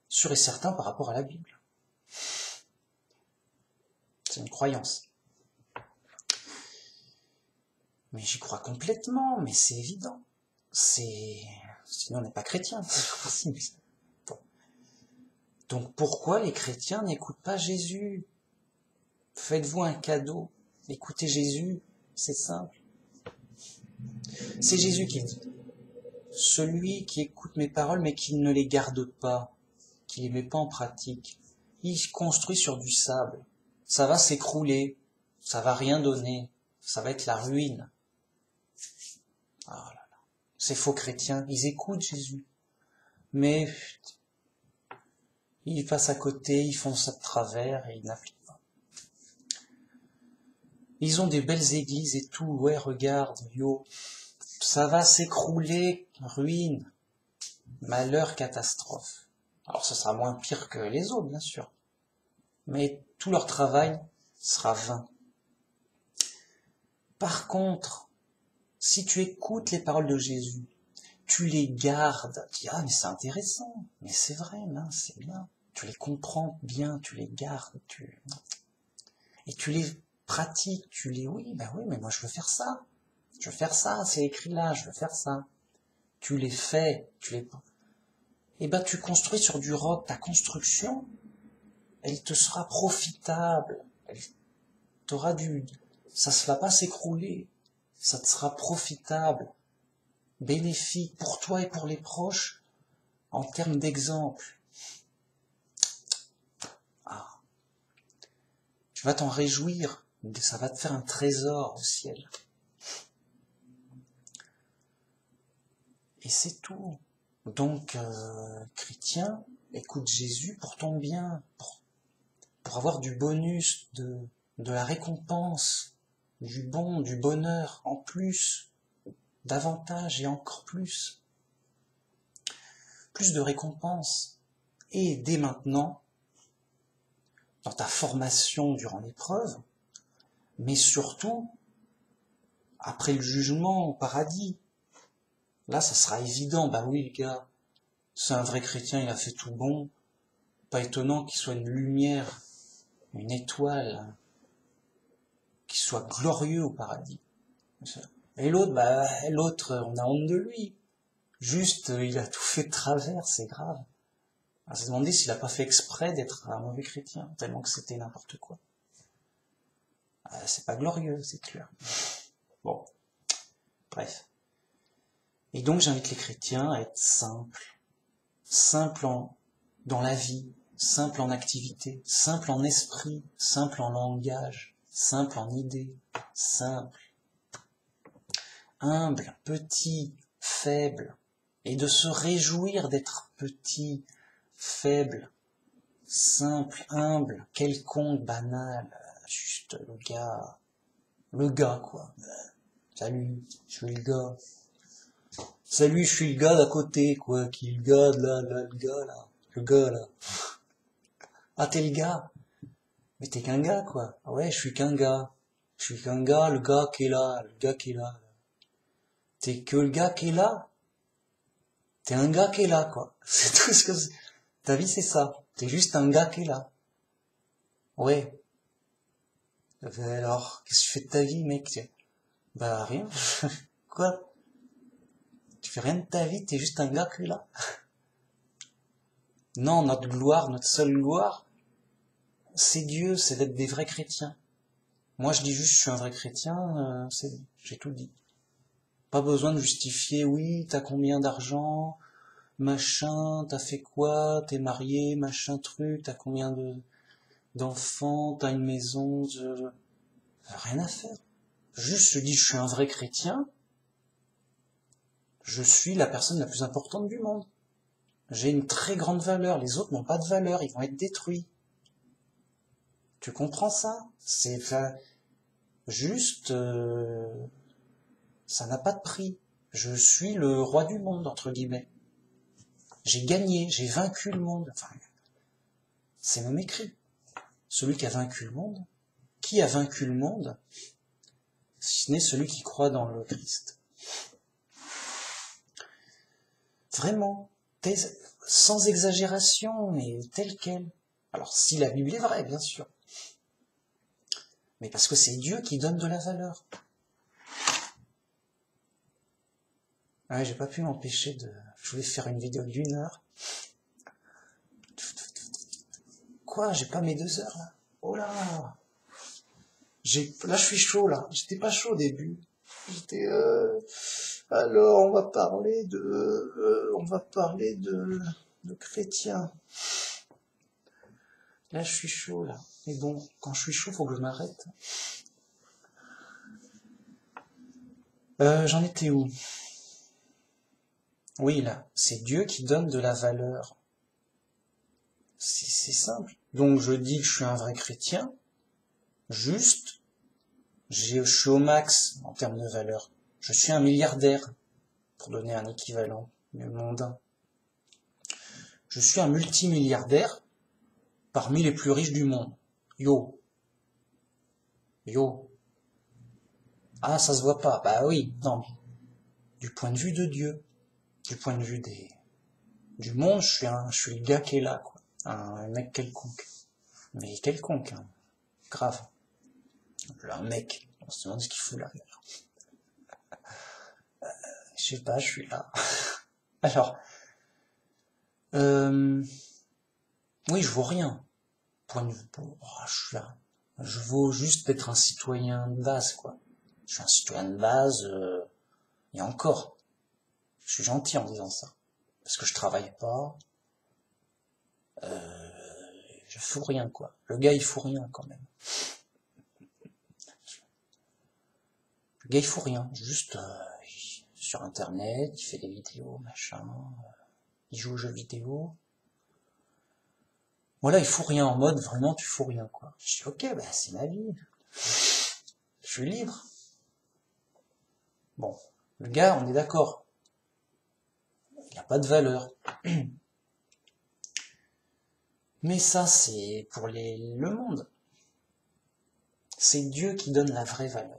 sûr et certain par rapport à la Bible. C'est une croyance. Mais j'y crois complètement, mais c'est évident. Sinon on n'est pas chrétien. Bon. Donc pourquoi les chrétiens n'écoutent pas Jésus? Faites-vous un cadeau. Écoutez Jésus, c'est simple. C'est Jésus qui dit. Celui qui écoute mes paroles mais qui ne les garde pas, qui les met pas en pratique, il construit sur du sable. Ça va s'écrouler, ça va rien donner, ça va être la ruine. Oh là là. Ces faux chrétiens, ils écoutent Jésus, mais ils passent à côté, ils font ça de travers et ils n'appliquent pas. Ils ont des belles églises et tout, ouais, regarde, yo, ça va s'écrouler, ruine, malheur, catastrophe. Alors ce sera moins pire que les autres, bien sûr, mais tout leur travail sera vain. Par contre, si tu écoutes les paroles de Jésus, tu les gardes, tu dis, ah mais c'est intéressant, mais c'est vrai, mince, c'est bien, tu les comprends bien, tu les gardes, et tu les pratiques, oui, mais moi je veux faire ça, c'est écrit là, je veux faire ça. Tu les fais, et ben tu construis sur du roc, ta construction, elle te sera profitable, ça ne va pas s'écrouler, ça te sera profitable, bénéfique pour toi et pour les proches, en termes d'exemple. Ah. Tu vas t'en réjouir, ça va te faire un trésor au ciel. Et c'est tout. Donc, chrétien, écoute Jésus pour ton bien, pour avoir du bonus, de la récompense, du bon, du bonheur, en plus, davantage et encore plus. Plus de récompense. Et dès maintenant, dans ta formation durant l'épreuve, mais surtout, après le jugement au paradis, là, ça sera évident, bah oui, le gars, c'est un vrai chrétien, il a fait tout bon, pas étonnant qu'il soit une lumière, une étoile, qu'il soit glorieux au paradis. Et l'autre, on a honte de lui. Juste, il a tout fait de travers, c'est grave. On s'est demandé s'il a pas fait exprès d'être un mauvais chrétien, tellement que c'était n'importe quoi. C'est pas glorieux, c'est clair. Bon, bref. Et donc j'invite les chrétiens à être simples. Simples dans la vie, simples en activité, simples en esprit, simples en langage, simples en idées, simples. Humble, petit, faible, et de se réjouir d'être petit, faible, simple, humble, quelconque, banal, juste le gars quoi. Salut, je suis le gars. Salut, je suis le gars d'à côté quoi, qui est le gars de là, le gars là. Ah t'es le gars, mais t'es qu'un gars quoi. Ah ouais, je suis qu'un gars. Je suis qu'un gars, le gars qui est là, le gars qui est là. T'es que le gars qui est là. T'es un gars qui est là, quoi. C'est tout ce que c'est. Ta vie, c'est ça. T'es juste un gars qui est là. Ouais. Alors, qu'est-ce que tu fais de ta vie, mec? Bah, rien. Quoi? Tu fais rien de ta vie, t'es juste un gars qui est là. Non, notre gloire, notre seule gloire, c'est Dieu, c'est d'être des vrais chrétiens. Moi, je dis juste, je suis un vrai chrétien, j'ai tout dit. Pas besoin de justifier, oui, t'as combien d'argent, machin, t'as fait quoi, t'es marié, machin truc, t'as combien d'enfants, t'as une maison, rien à faire. Juste je dis je suis un vrai chrétien, je suis la personne la plus importante du monde. J'ai une très grande valeur, les autres n'ont pas de valeur, ils vont être détruits. Tu comprends ça? C'est juste ça n'a pas de prix. Je suis le roi du monde, entre guillemets. J'ai gagné, j'ai vaincu le monde. Enfin, c'est même écrit. Celui qui a vaincu le monde. Qui a vaincu le monde? Si ce n'est celui qui croit dans le Christ. Vraiment, sans exagération, mais tel quel. Alors, si la Bible est vraie, bien sûr. Mais parce que c'est Dieu qui donne de la valeur. Ouais, j'ai pas pu m'empêcher Je voulais faire une vidéo d'1 heure. Quoi? J'ai pas mes 2 heures, là? Oh là! Là, je suis chaud, là. J'étais pas chaud au début. J'étais, alors, on va parler de chrétiens. Là, je suis chaud, là. Mais bon, quand je suis chaud, faut que je m'arrête. J'en étais où? Oui, là, c'est Dieu qui donne de la valeur. C'est simple. Donc, je dis que je suis un vrai chrétien, juste, Je suis au max en termes de valeur. Je suis un milliardaire, pour donner un équivalent du mondain. Je suis un multimilliardaire parmi les plus riches du monde. Yo. Yo. Ah, ça se voit pas. Bah oui, non, mais du point de vue de Dieu, du point de vue du monde, je suis le gars qui est là, quoi. Un mec quelconque. Mais quelconque, hein. Grave. Un mec. On se demande ce qu'il fout là. Je sais pas, je suis là. Alors, oui, je vaux rien. Point de vue, je suis là. Je vaux juste être un citoyen de base, quoi. Je suis un citoyen de base, et encore, je suis gentil en disant ça. Parce que je travaille pas, je fous rien, quoi. Le gars, il fout rien, quand même. Le gars, il fout rien. Juste, sur Internet, il fait des vidéos, machin, il joue aux jeux vidéo. Voilà, il fout rien en mode, vraiment, tu fous rien, quoi. Je dis, ok, bah, c'est ma vie. Je suis libre. Bon, le gars, on est d'accord. Il n'a pas de valeur. Mais ça, c'est pour le monde. C'est Dieu qui donne la vraie valeur.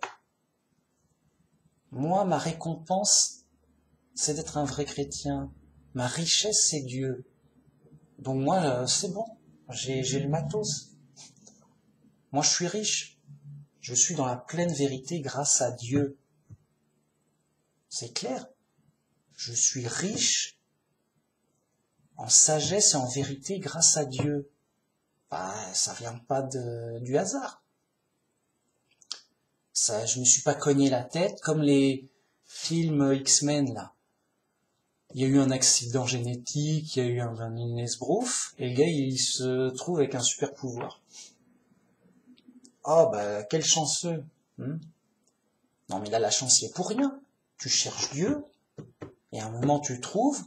Moi, ma récompense, c'est d'être un vrai chrétien. Ma richesse, c'est Dieu. Donc moi, c'est bon. J'ai le matos. Moi, je suis riche. Je suis dans la pleine vérité grâce à Dieu. C'est clair. Je suis riche en sagesse et en vérité grâce à Dieu. Bah, ça vient pas du hasard. Ça, je me suis pas cogné la tête comme les films X-Men là. Il y a eu un accident génétique, il y a eu un esbrouf, et le gars il se trouve avec un super pouvoir. Ah bah quel chanceux. Non mais là la chance y est pour rien. Tu cherches Dieu, et à un moment tu trouves,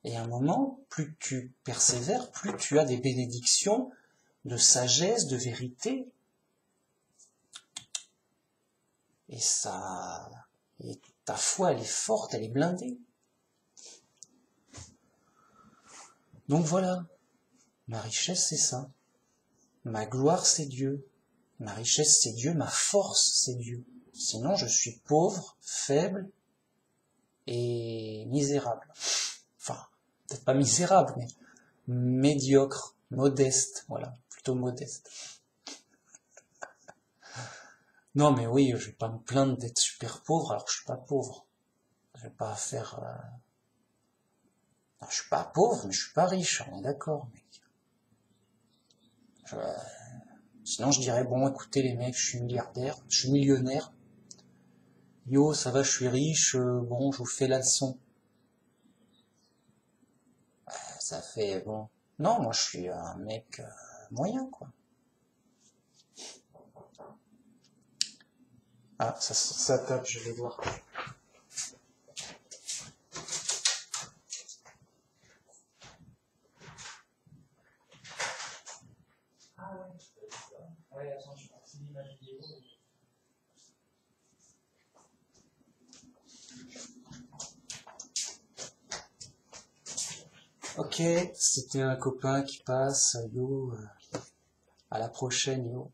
et à un moment, plus tu persévères, plus tu as des bénédictions de sagesse, de vérité. Et ça, et ta foi, elle est forte, elle est blindée. Donc voilà, ma richesse, c'est ça. Ma gloire, c'est Dieu. Ma richesse, c'est Dieu. Ma force, c'est Dieu. Sinon, je suis pauvre, faible et misérable. Enfin, peut-être pas misérable, mais médiocre, modeste, voilà, plutôt modeste. Non, mais oui, je vais pas me plaindre d'être super pauvre alors que je suis pas pauvre. Je vais pas faire... Non, je suis pas pauvre, mais je suis pas riche, on est d'accord, mec. Sinon, je dirais, bon, écoutez les mecs, je suis milliardaire, je suis millionnaire. Yo, ça va, je suis riche, bon, je vous fais la leçon. Ça fait, bon... Non, moi, je suis un mec moyen, quoi. Ah, ça tape, je vais voir. Ah ouais, ouais, attends, je vais continuer ma vidéo. Ok, c'était un copain qui passe, yo, à la prochaine, yo.